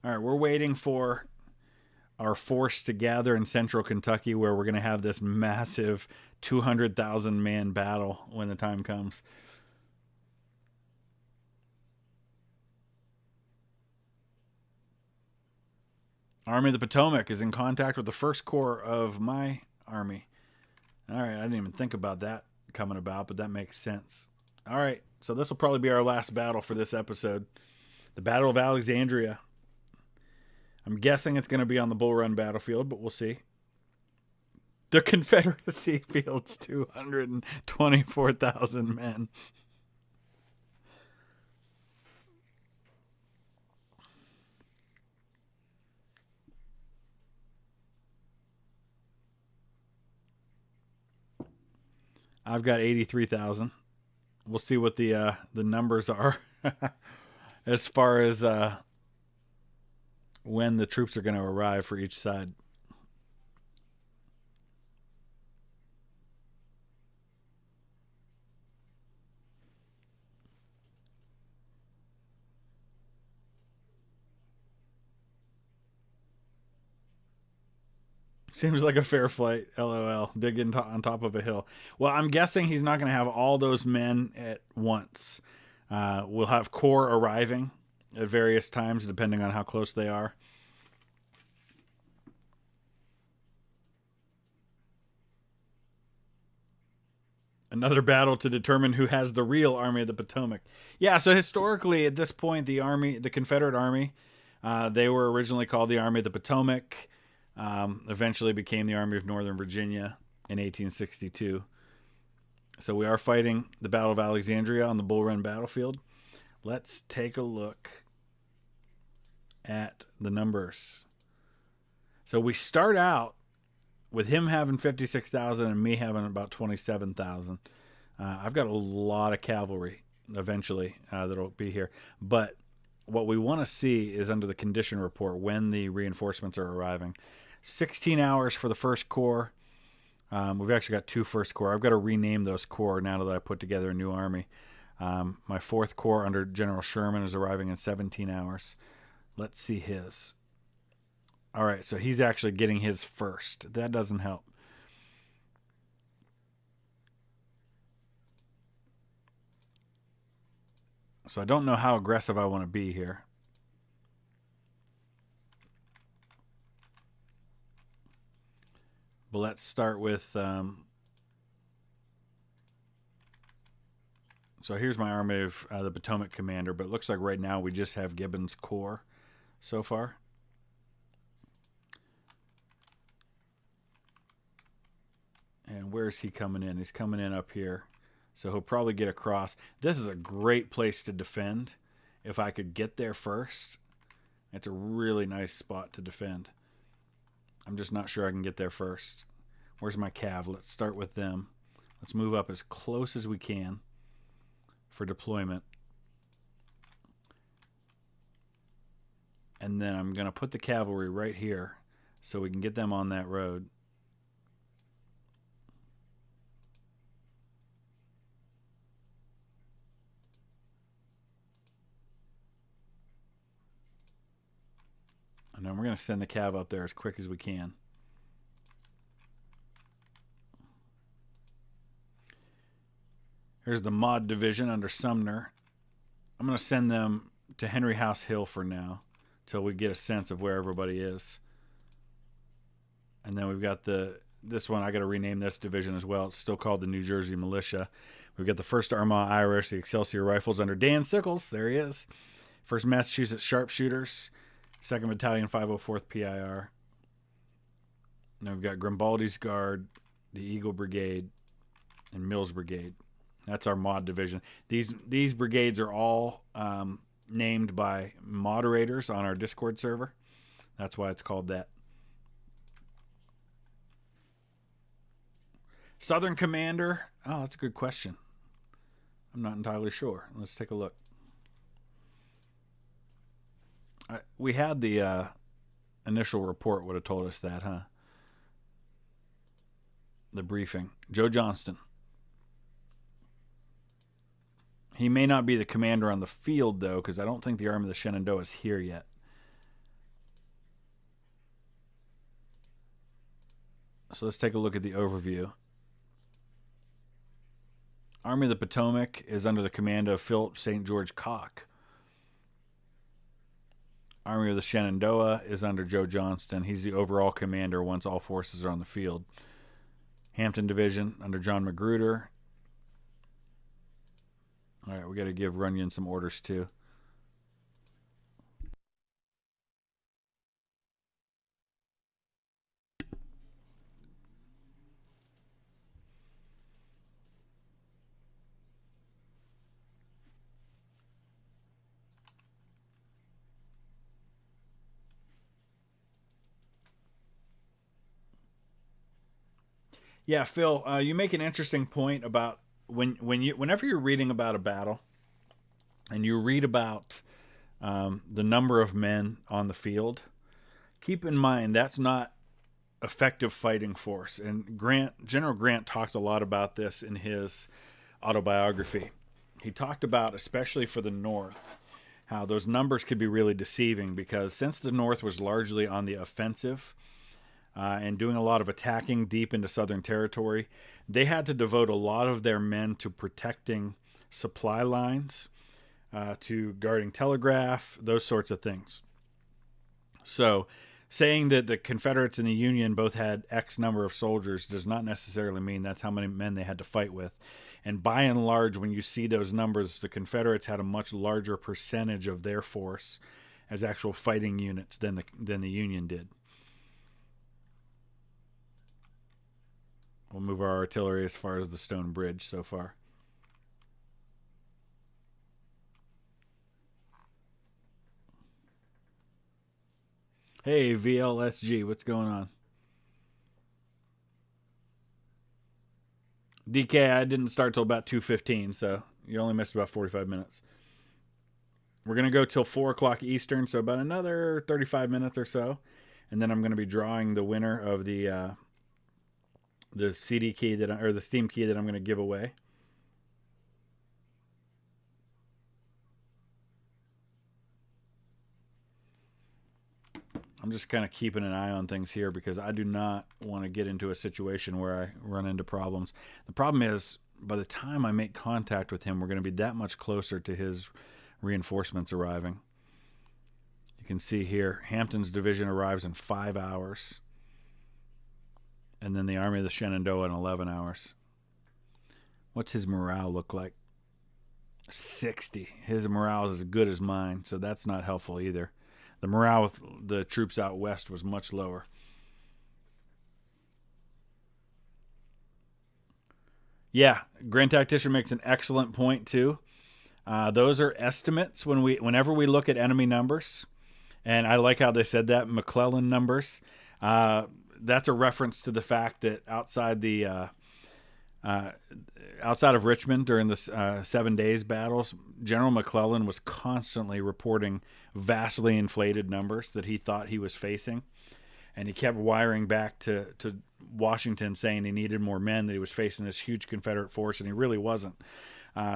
All right, we're waiting for our force to gather in central Kentucky, where we're going to have this massive 200,000 man battle when the time comes. Army of the Potomac is in contact with the First Corps of my army. All right, I didn't even think about that coming about, but that makes sense. All right, so this will probably be our last battle for this episode. The Battle of Alexandria. I'm guessing it's going to be on the Bull Run battlefield, but we'll see. The Confederacy fields 224,000 men. I've got 83,000. We'll see what the numbers are as far as when the troops are going to arrive for each side. Seems like a fair fight. LOL. Digging on top of a hill. Well, I'm guessing he's not going to have all those men at once. We'll have corps arriving at various times, depending on how close they are. Another battle to determine who has the real Army of the Potomac. Yeah, so historically, at this point, the Confederate Army, they were originally called the Army of the Potomac. Eventually became the Army of Northern Virginia in 1862. So we are fighting the Battle of Alexandria on the Bull Run battlefield. Let's take a look at the numbers. So we start out with him having 56,000 and me having about 27,000. I've got a lot of cavalry eventually that'll be here. But what we want to see is under the condition report when the reinforcements are arriving. 16 hours for the First Corps. We've actually got two First Corps. I've got to rename those corps now that I put together a new army. My Fourth Corps under General Sherman is arriving in 17 hours. Let's see his. All right, so he's actually getting his first. That doesn't help. So I don't know how aggressive I want to be here. But let's start with... so here's my Army of the Potomac commander, but it looks like right now we just have Gibbon's Corps so far. And where's he coming in? He's coming in up here. So he'll probably get across. This is a great place to defend. If I could get there first, it's a really nice spot to defend. I'm just not sure I can get there first. Where's my cav? Let's start with them. Let's move up as close as we can for deployment. And then I'm going to put the cavalry right here so we can get them on that road. And then we're going to send the cav up there as quick as we can. Here's the Mod Division under Sumner. I'm going to send them to Henry House Hill for now till we get a sense of where everybody is. And then we've got this one. I got to rename this division as well. It's still called the New Jersey Militia. We've got the 1st Armagh Irish, the Excelsior Rifles under Dan Sickles. There he is. 1st Massachusetts Sharpshooters. 2nd Battalion, 504th PIR. Now we've got Grimbaldi's Guard, the Eagle Brigade, and Mills Brigade. That's our mod division. These brigades are all named by moderators on our Discord server. That's why it's called that. Southern Commander. Oh, that's a good question. I'm not entirely sure. Let's take a look. We had the initial report would have told us that, huh? The briefing. Joe Johnston. He may not be the commander on the field, though, because I don't think the Army of the Shenandoah is here yet. So let's take a look at the overview. Army of the Potomac is under the command of Philip St. George Cocke. Army of the Shenandoah is under Joe Johnston. He's the overall commander once all forces are on the field. Hampton Division under John Magruder. All right, we got to give Runyon some orders too. Yeah, Phil, you make an interesting point about whenever you're reading about a battle, and you read about the number of men on the field. Keep in mind that's not effective fighting force. And General Grant talked a lot about this in his autobiography. He talked about, especially for the North, how those numbers could be really deceiving because since the North was largely on the offensive and doing a lot of attacking deep into Southern territory, they had to devote a lot of their men to protecting supply lines, to guarding telegraph, those sorts of things. So saying that the Confederates and the Union both had X number of soldiers does not necessarily mean that's how many men they had to fight with. And by and large, when you see those numbers, the Confederates had a much larger percentage of their force as actual fighting units than the Union did. We'll move our artillery as far as the Stone Bridge so far. Hey, VLSG, what's going on? DK, I didn't start till about 2:15, so you only missed about 45 minutes. We're going to go till 4 o'clock Eastern, so about another 35 minutes or so. And then I'm going to be drawing the winner of the CD key or the Steam key that I'm going to give away. I'm just kind of keeping an eye on things here because I do not want to get into a situation where I run into problems. The problem is, by the time I make contact with him, we're going to be that much closer to his reinforcements arriving. You can see here, Hampton's division arrives in 5 hours. And then the Army of the Shenandoah in 11 hours. What's his morale look like? 60. His morale is as good as mine, so that's not helpful either. The morale with the troops out west was much lower. Yeah, Grand Tactician makes an excellent point too. Those are estimates whenever we look at enemy numbers, and I like how they said that McClellan numbers. That's a reference to the fact that outside of Richmond during the 7 days battles, General McClellan was constantly reporting vastly inflated numbers that he thought he was facing. And he kept wiring back to Washington saying he needed more men, that he was facing this huge Confederate force, and he really wasn't.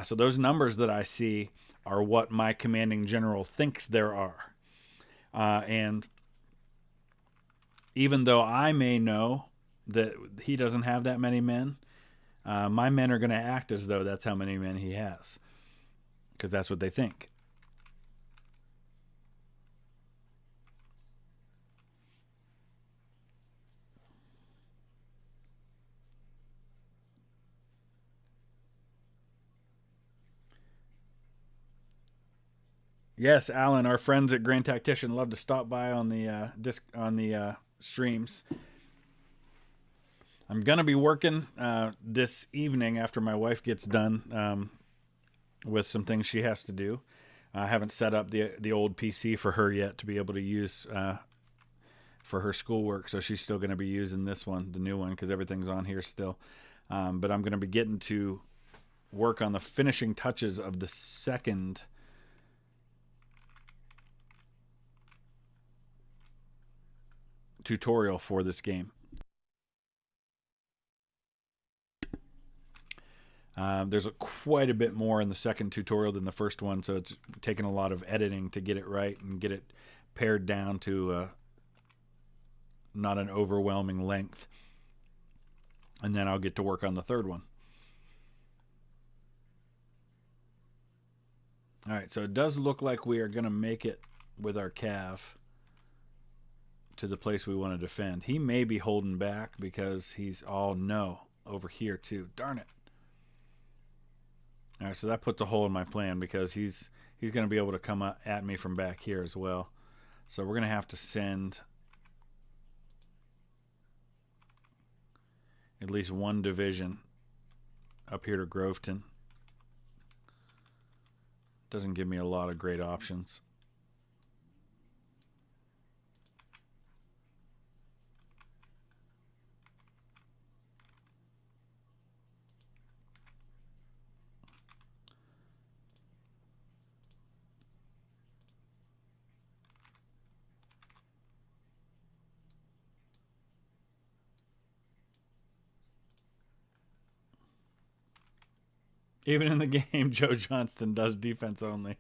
So those numbers that I see are what my commanding general thinks there are. And even though I may know that he doesn't have that many men, my men are going to act as though that's how many men he has, because that's what they think. Yes, Alan, our friends at Grand Tactician love to stop by on the streams. I'm gonna be working this evening after my wife gets done with some things she has to do. I haven't set up the old PC for her yet to be able to use for her schoolwork, so she's still going to be using this one, the new one, because everything's on here still. But I'm going to be getting to work on the finishing touches of the second tutorial for this game. There's quite a bit more in the second tutorial than the first one, so it's taken a lot of editing to get it right and get it pared down to not an overwhelming length. And then I'll get to work on the third one. All right, so it does look like we are going to make it with our cav to the place we want to defend. He may be holding back because he's no over here too. Darn it. All right, so that puts a hole in my plan because he's going to be able to come at me from back here as well. So we're going to have to send at least one division up here to Groveton. Doesn't give me a lot of great options. Even in the game, Joe Johnston does defense only.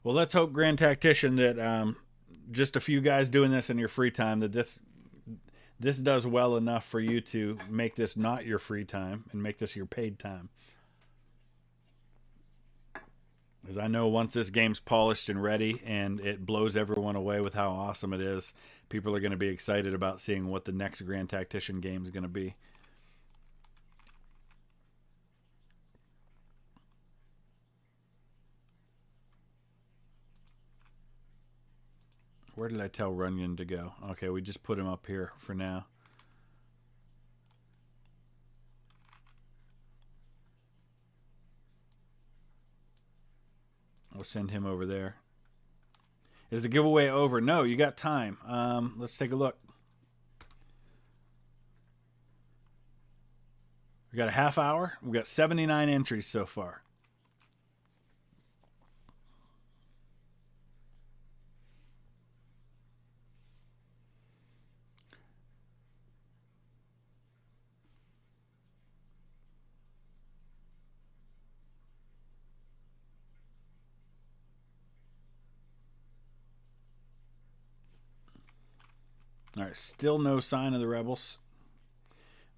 Well, let's hope, Grand Tactician, that just a few guys doing this in your free time, that this does well enough for you to make this not your free time and make this your paid time. Because I know once this game's polished and ready and it blows everyone away with how awesome it is, people are going to be excited about seeing what the next Grand Tactician game is going to be. Where did I tell Runyon to go? Okay, we just put him up here for now. We'll send him over there. Is the giveaway over? No, you got time. Let's take a look. We got a half hour. We got 79 entries so far. All right, still no sign of the rebels,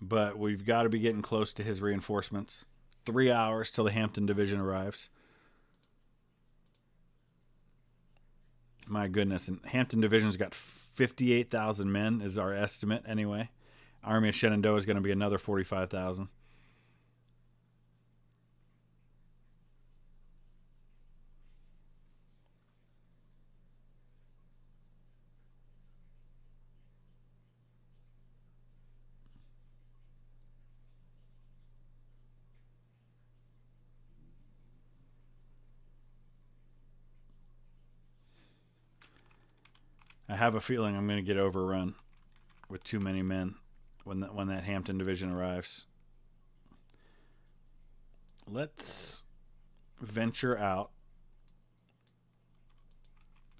but we've got to be getting close to his reinforcements. 3 hours till the Hampton Division arrives. My goodness, and Hampton Division's got 58,000 men is our estimate anyway. Army of Shenandoah is going to be another 45,000. I have a feeling I'm going to get overrun with too many men when that Hampton Division arrives. Let's venture out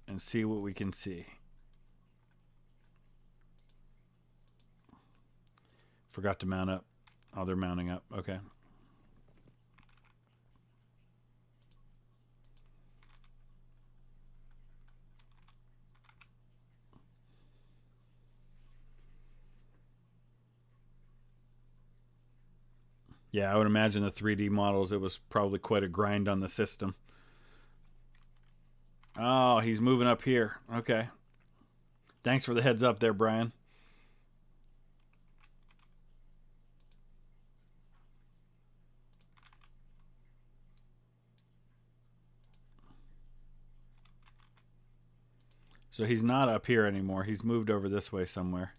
and see what we can see. Forgot to mount up. Oh, they're mounting up. Okay. Yeah, I would imagine the 3D models, it was probably quite a grind on the system. Oh, he's moving up here. Okay. Thanks for the heads up there, Brian. So he's not up here anymore. He's moved over this way somewhere.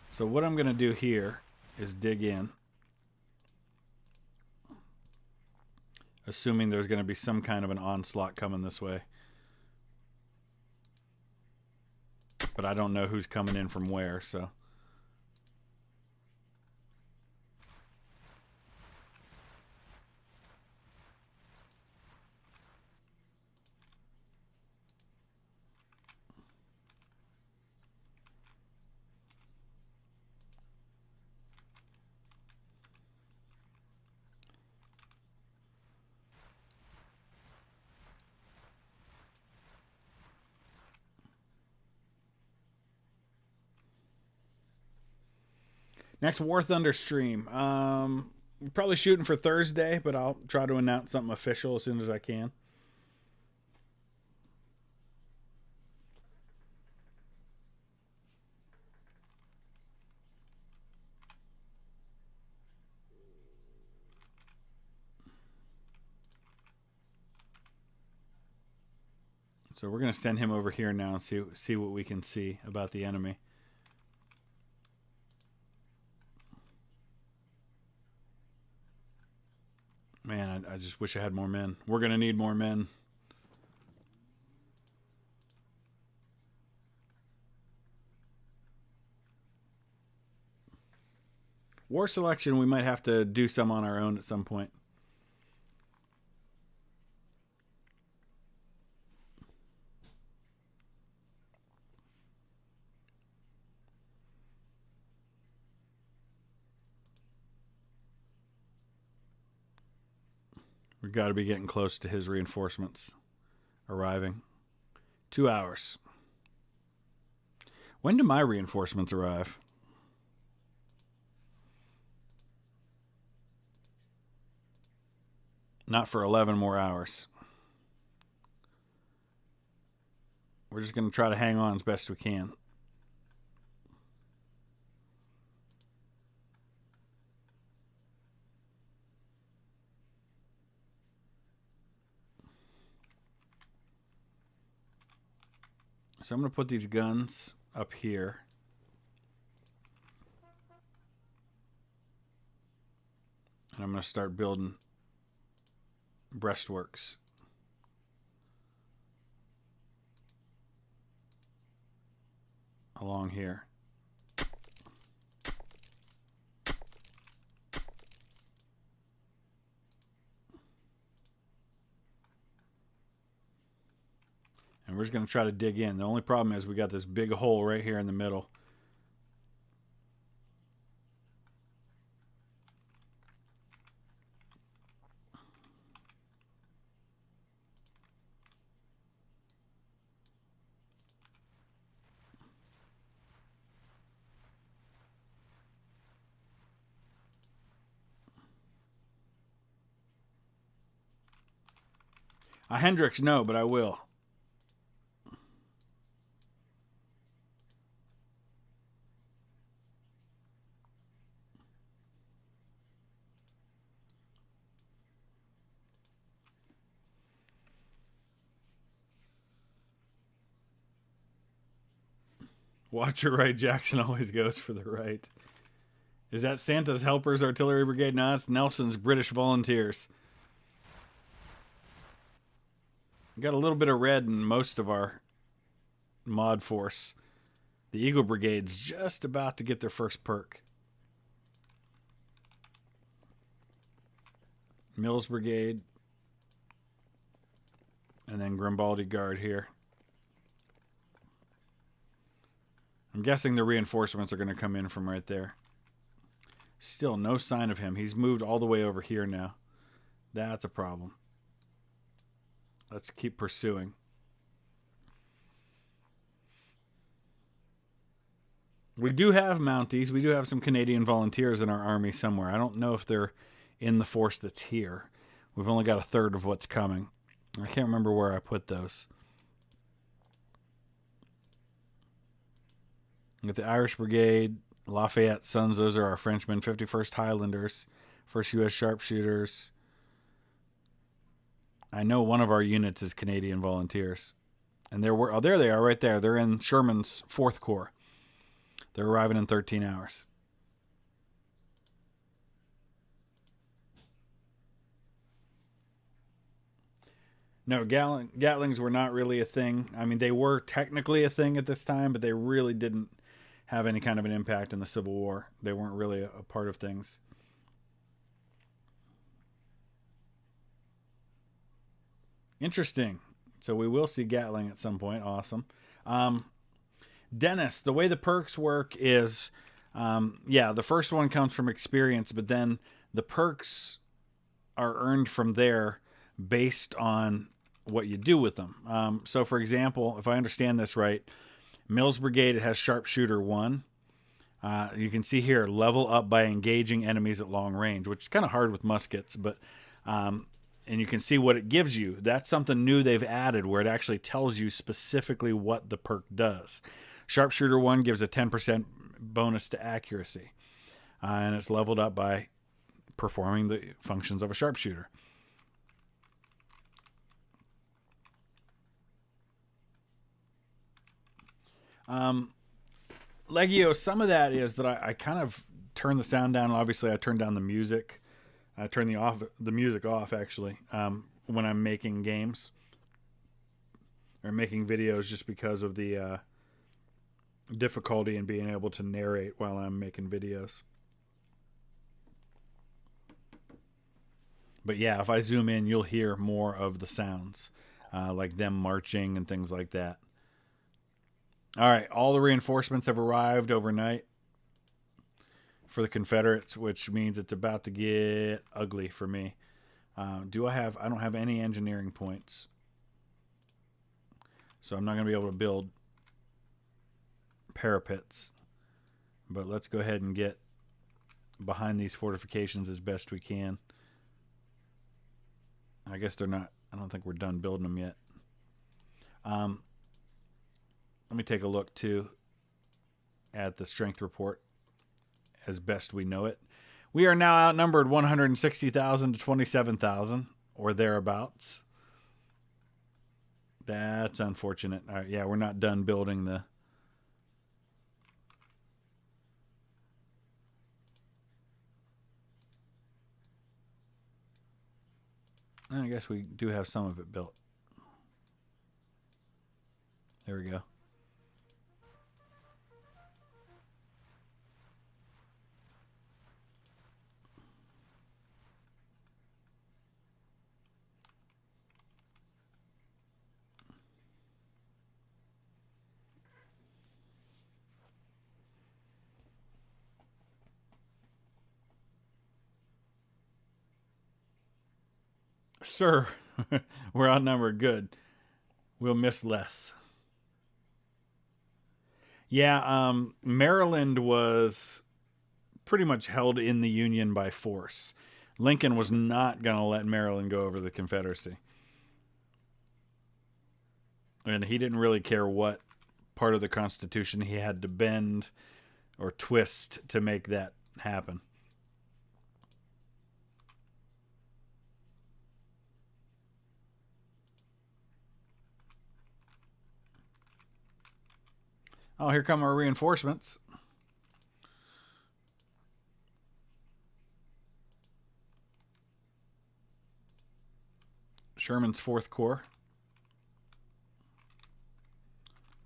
So what I'm going to do here is dig in, assuming there's going to be some kind of an onslaught coming this way. but I don't know who's coming in from where, so. Next War Thunder stream. We're probably shooting for Thursday, but I'll try to announce something official as soon as I can. So we're going to send him over here now and see what we can see about the enemy. Man, I just wish I had more men. We're going to need more men. War selection, we might have to do some on our own at some point. We've got to be getting close to his reinforcements arriving. 2 hours. When do my reinforcements arrive? Not for 11 more hours. We're just going to try to hang on as best we can. So I'm going to put these guns up here. And I'm going to start building breastworks. Along here. And we're just going to try to dig in. The only problem is we got this big hole right here in the middle. Hendrix, no, but I will. Watch your right. Jackson always goes for the right. Is that Santa's Helpers Artillery Brigade? No, it's Nelson's British Volunteers. Got a little bit of red in most of our mod force. The Eagle Brigade's just about to get their first perk. Mills Brigade. And then Grimbaldi Guard here. I'm guessing the reinforcements are going to come in from right there. Still no sign of him. He's moved all the way over here now. That's a problem. Let's keep pursuing. We do have Mounties. We do have some Canadian volunteers in our army somewhere. I don't know if they're in the force that's here. We've only got a third of what's coming. I can't remember where I put those. We got the Irish Brigade, Lafayette Sons. Those are our Frenchmen. 51st Highlanders, 1st U.S. Sharpshooters. I know one of our units is Canadian Volunteers. And there they are right there. They're in Sherman's 4th Corps. They're arriving in 13 hours. No, Gatlings were not really a thing. I mean, they were technically a thing at this time, but they really didn't have any kind of an impact in the Civil War. They weren't really a part of things. Interesting. So we will see Gatling at some point. Awesome. Um, Dennis, the way the perks work is, yeah, the first one comes from experience, but then the perks are earned from there based on what you do with them. So, for example, if I understand this right, Mills Brigade, it has Sharpshooter 1. You can see here, level up by engaging enemies at long range, which is kind of hard with muskets, but and you can see what it gives you. That's something new they've added where it actually tells you specifically what the perk does. Sharpshooter 1 gives a 10% bonus to accuracy, and it's leveled up by performing the functions of a sharpshooter. Legio, some of that is that I kind of turn the sound down. Obviously, I turn down the music. I turn the music off, actually, when I'm making games or making videos, just because of the difficulty in being able to narrate while I'm making videos. But yeah, if I zoom in, you'll hear more of the sounds, like them marching and things like that. All right, all the reinforcements have arrived overnight for the Confederates, which means it's about to get ugly for me. I don't have any engineering points, so I'm not going to be able to build parapets. But let's go ahead and get behind these fortifications as best we can. I guess they're not. I don't think we're done building them yet. Let me take a look too at the strength report as best we know it. We are now outnumbered 160,000 to 27,000 or thereabouts. That's unfortunate. All right, yeah, we're not done building the I guess we do have some of it built. There we go. Sir, we're outnumbered. Good. We'll miss less. Yeah, Maryland was pretty much held in the Union by force. Lincoln was not going to let Maryland go over the Confederacy. And he didn't really care what part of the Constitution he had to bend or twist to make that happen. Oh, here come our reinforcements. Sherman's 4th Corps.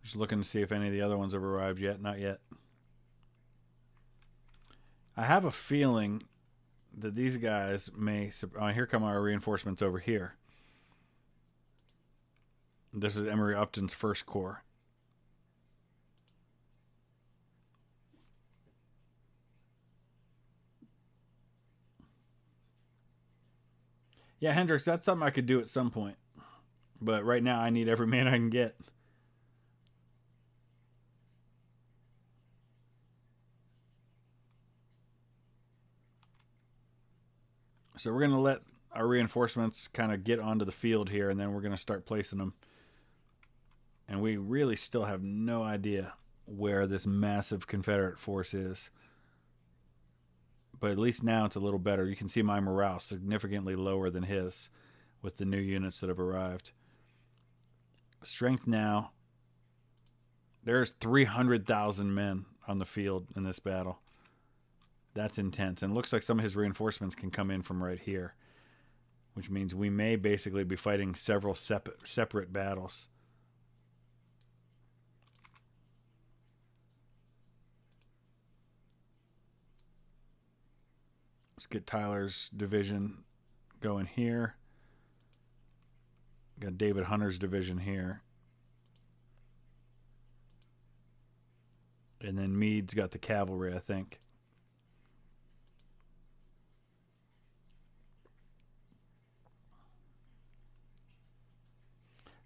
Just looking to see if any of the other ones have arrived yet. Not yet. I have a feeling that these guys may... Oh, here come our reinforcements over here. This is Emory Upton's 1st Corps. Yeah, Hendricks, that's something I could do at some point. But right now I need every man I can get. So we're going to let our reinforcements kind of get onto the field here, and then we're going to start placing them. And we really still have no idea where this massive Confederate force is. But at least now it's a little better. You can see my morale significantly lower than his with the new units that have arrived. Strength now. There's 300,000 men on the field in this battle. That's intense. And it looks like some of his reinforcements can come in from right here, which means we may basically be fighting several separate battles. Let's get Tyler's division going here. Got David Hunter's division here. And then Meade's got the cavalry, I think.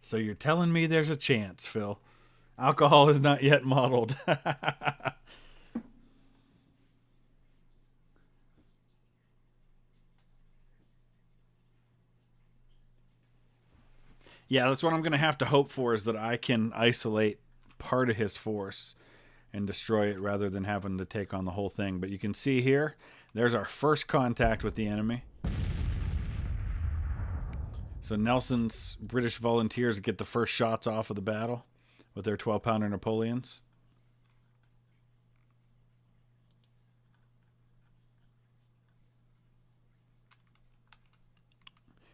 So you're telling me there's a chance, Phil. Alcohol is not yet modeled. Yeah, that's what I'm going to have to hope for, is that I can isolate part of his force and destroy it rather than having to take on the whole thing. But you can see here, there's our first contact with the enemy. So Nelson's British volunteers get the first shots off of the battle with their 12-pounder Napoleons.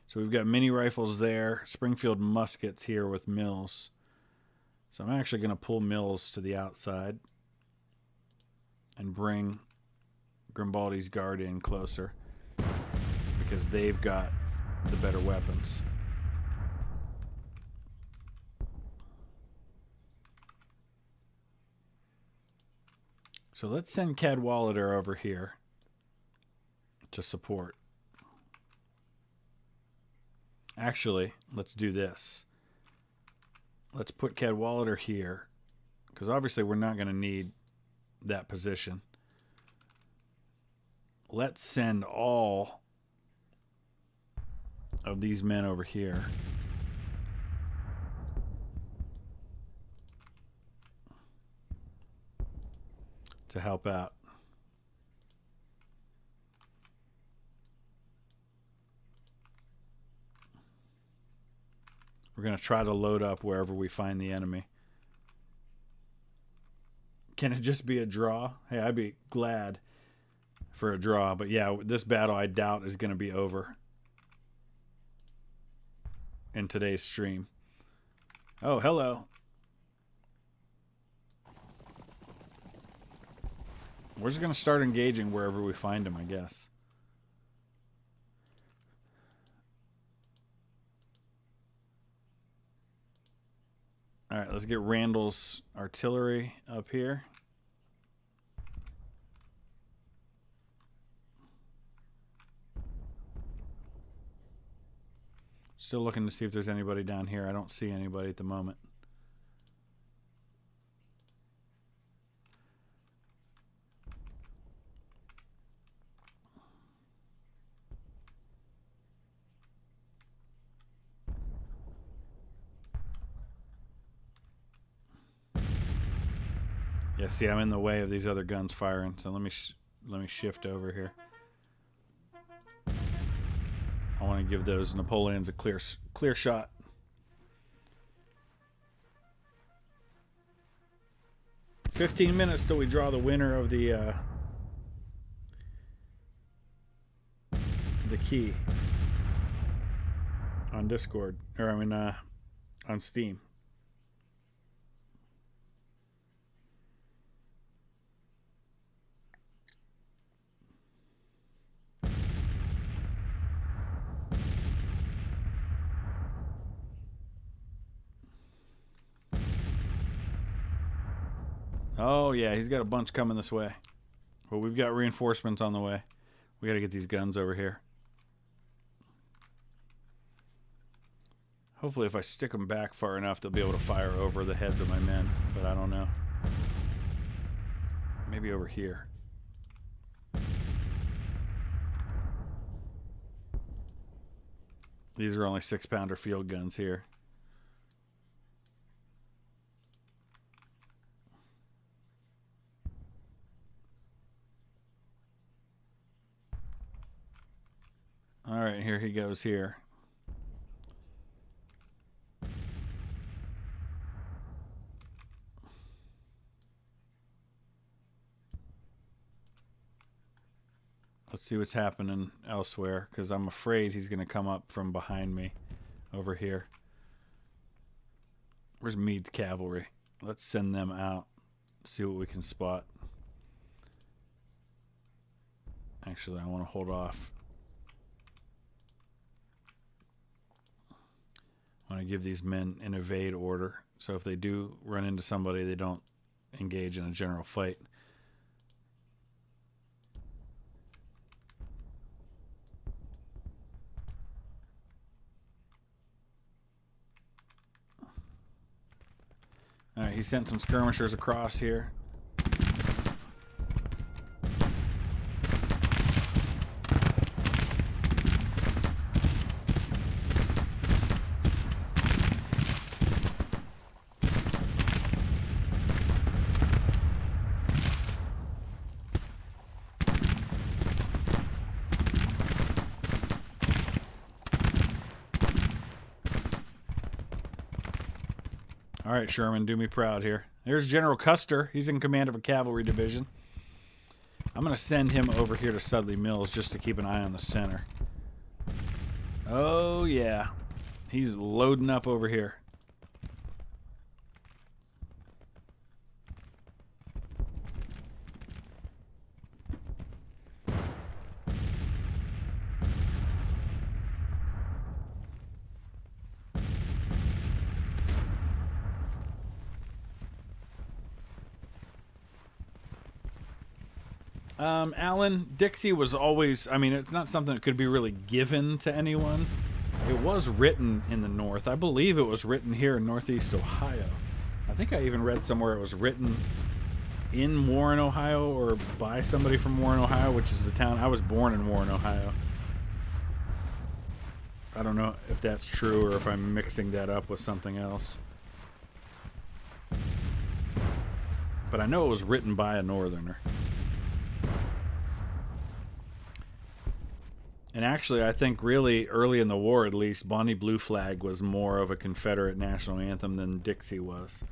So we've got mini rifles there, Springfield muskets here with Mills. So I'm actually going to pull Mills to the outside and bring Grimbaldi's Guard in closer because they've got the better weapons. So let's send Cadwalader over here to support. Actually, let's do this. Let's put Cadwalader here, because obviously we're not going to need that position. Let's send all of these men over here. To help out. We're going to try to load up wherever we find the enemy. Can it just be a draw? Hey, I'd be glad for a draw. But yeah, this battle I doubt is going to be over in today's stream. Oh, hello. We're just going to start engaging wherever we find him, I guess. All right, let's get Randall's artillery up here. Still looking to see if there's anybody down here. I don't see anybody at the moment. Yeah, see, I'm in the way of these other guns firing, so let me shift over here. I want to give those Napoleons a clear shot. "15 minutes till we draw the winner of the key on Discord, or I mean on Steam." Oh, yeah, he's got a bunch coming this way. Well, we've got reinforcements on the way. We got to get these guns over here. Hopefully, if I stick them back far enough, they'll be able to fire over the heads of my men, but I don't know. Maybe over here. These are only 6-pounder field guns here. All right, here he goes here. Let's see what's happening elsewhere, because I'm afraid he's going to come up from behind me over here. Where's Meade's cavalry? Let's send them out. See what we can spot. Actually, I want to hold off. I want to give these men an evade order, so if they do run into somebody, they don't engage in a general fight. Alright, he sent some skirmishers across here. All right, Sherman, do me proud here. There's General Custer. He's in command of a cavalry division. I'm going to send him over here to Sudley Mills just to keep an eye on the center. Oh, yeah. He's loading up over here. Alan, Dixie was always, I mean, it's not something that could be really given to anyone. It was written in the North. I believe it was written here in Northeast Ohio. I think I even read somewhere it was written in Warren, Ohio, or by somebody from Warren, Ohio, which is the town. I was born in Warren, Ohio. I don't know if that's true or if I'm mixing that up with something else. But I know it was written by a Northerner. And actually, I think really early in the war, at least, Bonnie Blue Flag was more of a Confederate national anthem than Dixie was.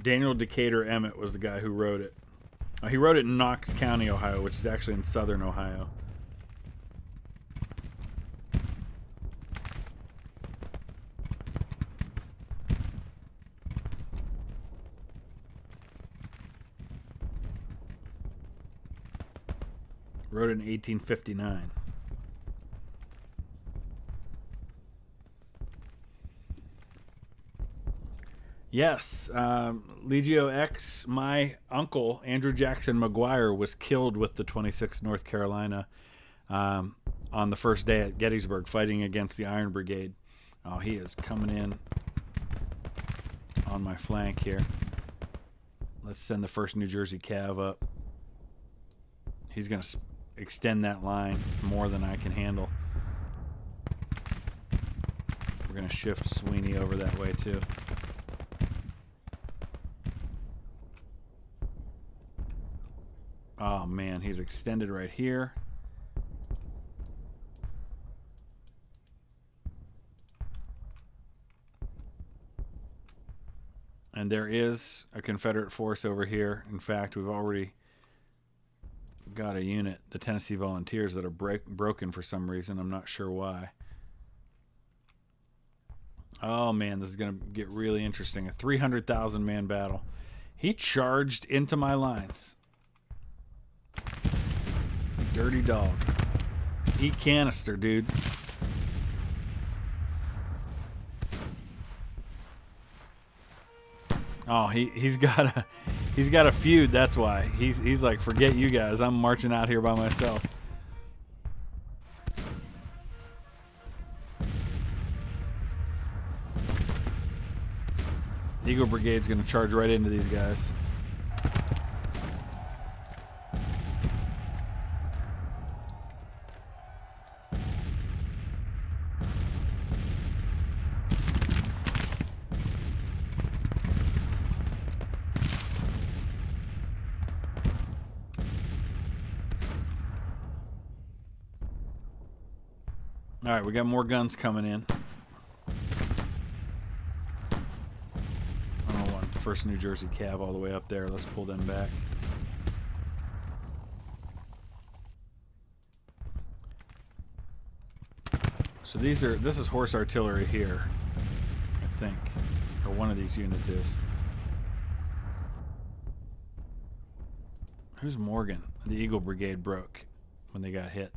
Daniel Decatur Emmett was the guy who wrote it. He wrote it in Knox County, Ohio, which is actually in southern Ohio. Wrote it in 1859. Yes, Legio X, my uncle, Andrew Jackson McGuire, was killed with the 26th North Carolina on the first day at Gettysburg fighting against the Iron Brigade. Oh, he is coming in on my flank here. Let's send the 1st New Jersey Cav up. He's going to extend that line more than I can handle. We're going to shift Sweeney over that way too. Oh man, he's extended right here. And there is a Confederate force over here. In fact, we've already got a unit, the Tennessee Volunteers, that are broken for some reason. I'm not sure why. Oh man, this is going to get really interesting. A 300,000 man battle. He charged into my lines. Dirty dog. Eat canister, dude. Oh, he's got a feud, that's why. He's like, forget you guys, I'm marching out here by myself. Eagle Brigade's gonna charge right into these guys. All right, we got more guns coming in. 1st New Jersey Cav all the way up there. Let's pull them back. So this is horse artillery here, I think, or one of these units is. Who's Morgan? The Eagle Brigade broke when they got hit.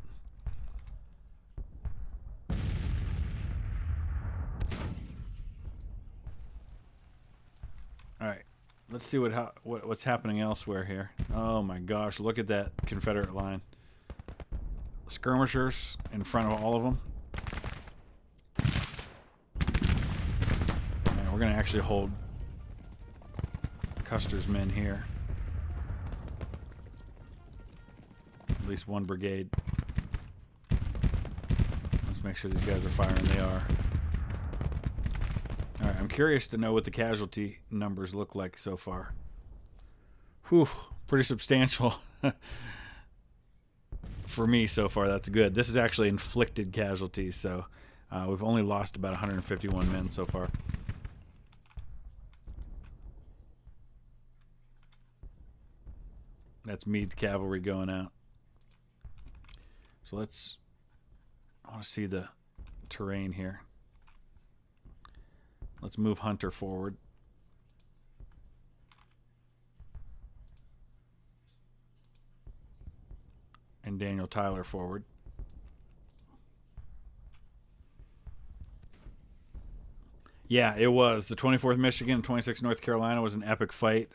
All right, let's see what's happening elsewhere here. Oh my gosh, look at that Confederate line. Skirmishers in front of all of them. And we're going to actually hold Custer's men here. At least one brigade. Let's make sure these guys are firing. They are. Alright, I'm curious to know what the casualty numbers look like so far. Whew, pretty substantial. For me so far, that's good. This is actually inflicted casualties, so we've only lost about 151 men so far. That's Meade's cavalry going out. So I want to see the terrain here. Let's move Hunter forward. And Daniel Tyler forward. Yeah, it was. The 24th Michigan and 26th North Carolina was an epic fight.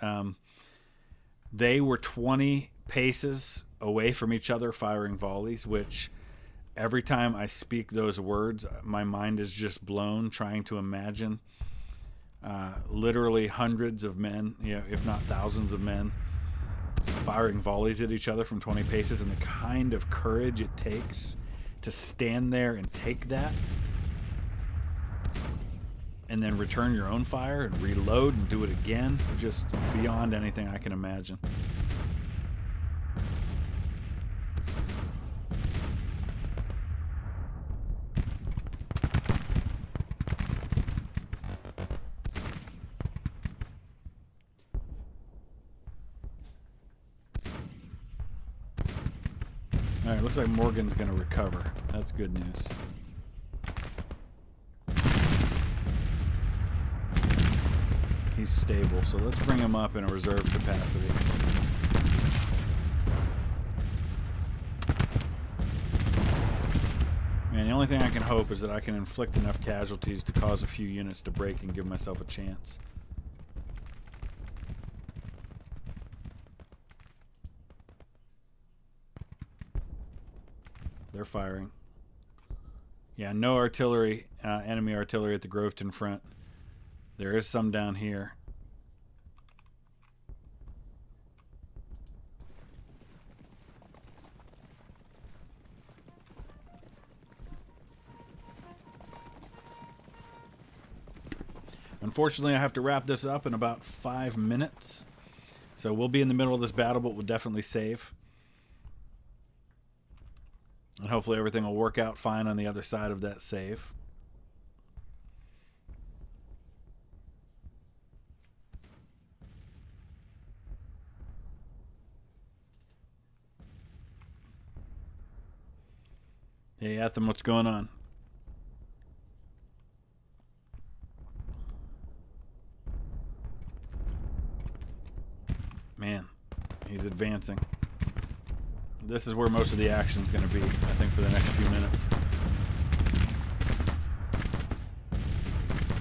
They were 20 paces away from each other firing volleys, which every time I speak those words, my mind is just blown trying to imagine literally hundreds of men, if not thousands of men, firing volleys at each other from 20 paces, and the kind of courage it takes to stand there and take that and then return your own fire and reload and do it again. Just beyond anything I can imagine. All right, looks like Morgan's going to recover. That's good news. He's stable, so let's bring him up in a reserve capacity. Man, the only thing I can hope is that I can inflict enough casualties to cause a few units to break and give myself a chance. They're firing. Yeah, no artillery, enemy artillery at the Groveton front. There is some down here. Unfortunately, I have to wrap this up in about 5 minutes. So we'll be in the middle of this battle, but we'll definitely save. And hopefully everything will work out fine on the other side of that save. Hey, Etham, what's going on? Man, he's advancing. This is where most of the action is going to be, I think, for the next few minutes.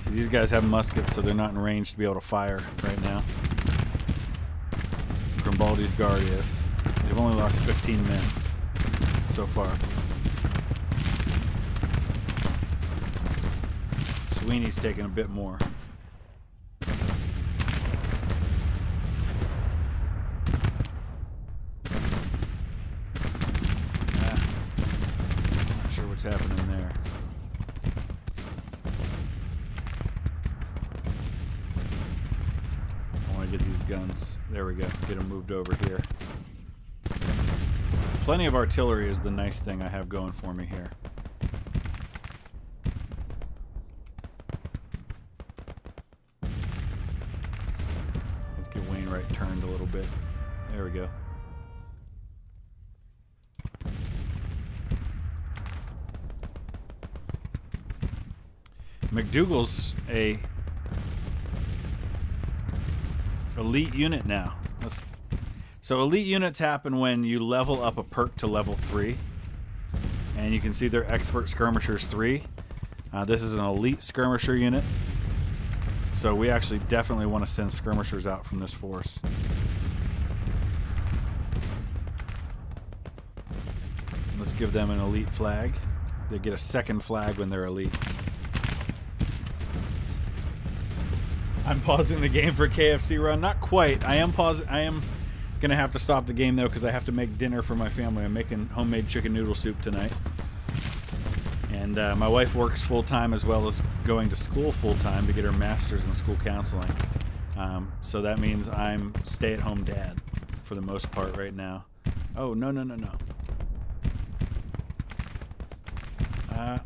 See, these guys have muskets, so they're not in range to be able to fire right now. Grimbaldi's guard is. They've only lost 15 men so far. Sweeney's taking a bit more. Not sure what's happening there. I want to get these guns. There we go. Get them moved over here. Plenty of artillery is the nice thing I have going for me here. right turned a little bit. There we go. McDougal's a elite unit now. So elite units happen when you level up a perk to level 3. And you can see they're Expert Skirmishers 3. This is an elite skirmisher unit. So we actually definitely want to send skirmishers out from this force. Let's give them an elite flag. They get a second flag when they're elite. I'm pausing the game for KFC run. Not quite. I am gonna have to stop the game though because I have to make dinner for my family. I'm making homemade chicken noodle soup tonight. And my wife works full-time as well as going to school full-time to get her master's in school counseling. So that means I'm stay-at-home dad for the most part right now. Oh, no. I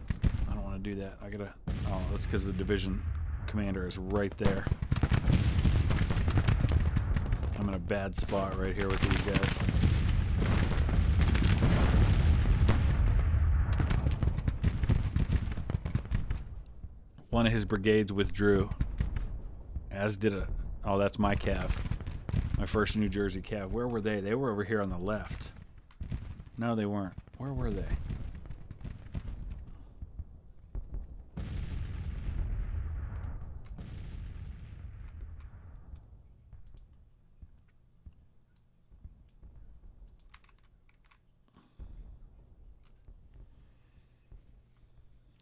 don't want to do that. Oh, that's because the division commander is right there. I'm in a bad spot right here with these guys. One of his brigades withdrew, as did oh, that's my cav. My first New Jersey cav. Where were they? They were over here on the left. No, they weren't. Where were they?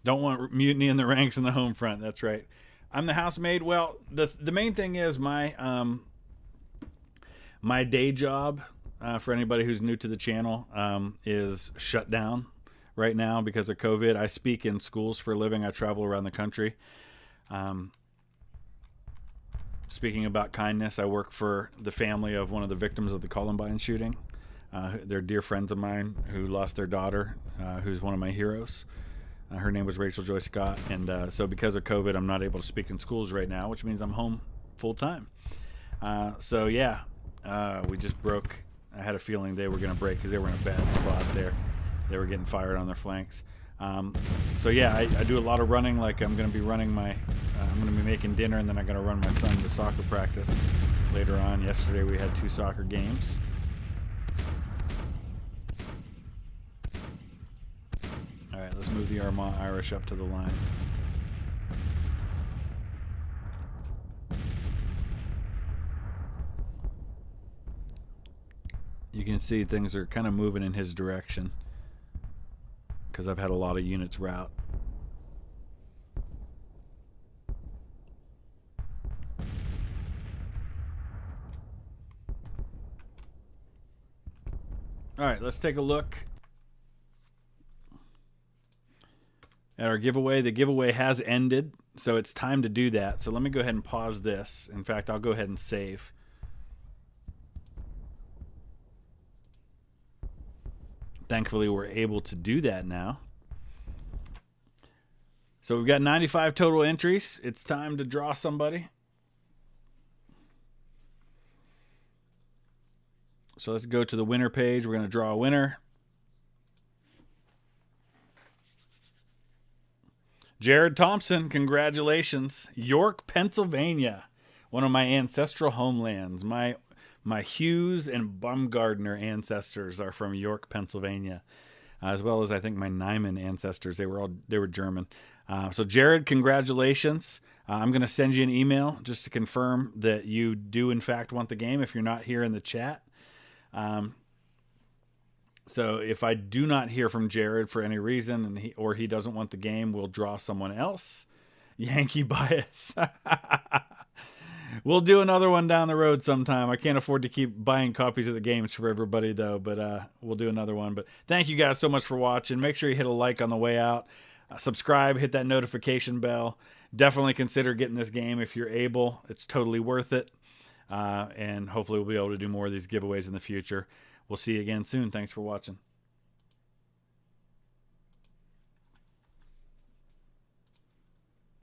Don't want mutiny in the ranks in the home front. That's right. I'm the housemaid. Well, the main thing is my my day job, for anybody who's new to the channel, is shut down right now because of COVID. I speak in schools for a living. I travel around the country. Speaking about kindness, I work for the family of one of the victims of the Columbine shooting. They're dear friends of mine who lost their daughter, who's one of my heroes. Her name was Rachel Joy Scott, and so because of COVID, I'm not able to speak in schools right now, which means I'm home full time. So yeah, we just broke. I had a feeling they were going to break because they were in a bad spot there. They were getting fired on their flanks. So yeah, I do a lot of running. Like I'm going to be running I'm going to be making dinner, and then I'm going to run my son to soccer practice later on. Yesterday we had 2 soccer games. All right, let's move the Armagh Irish up to the line. You can see things are kind of moving in his direction because I've had a lot of units route. All right, let's take a look at our giveaway. The giveaway has ended, so it's time to do that. So let me go ahead and pause this. In fact, I'll go ahead and save. Thankfully, we're able to do that now. So we've got 95 total entries. It's time to draw somebody. So let's go to the winner page. We're going to draw a winner. Jared Thompson, congratulations. York, Pennsylvania, one of my ancestral homelands. My Hughes and Baumgardner ancestors are from York, Pennsylvania, as well as I think my Nyman ancestors. They were German. So Jared, congratulations. I'm going to send you an email just to confirm that you do in fact want the game if you're not here in the chat. So if I do not hear from Jared for any reason and he doesn't want the game, we'll draw someone else. Yankee bias. We'll do another one down the road sometime. I can't afford to keep buying copies of the games for everybody though, but we'll do another one. But thank you guys so much for watching. Make sure you hit a like on the way out. Subscribe, hit that notification bell. Definitely consider getting this game if you're able. It's totally worth it. And hopefully we'll be able to do more of these giveaways in the future. We'll see you again soon. Thanks for watching.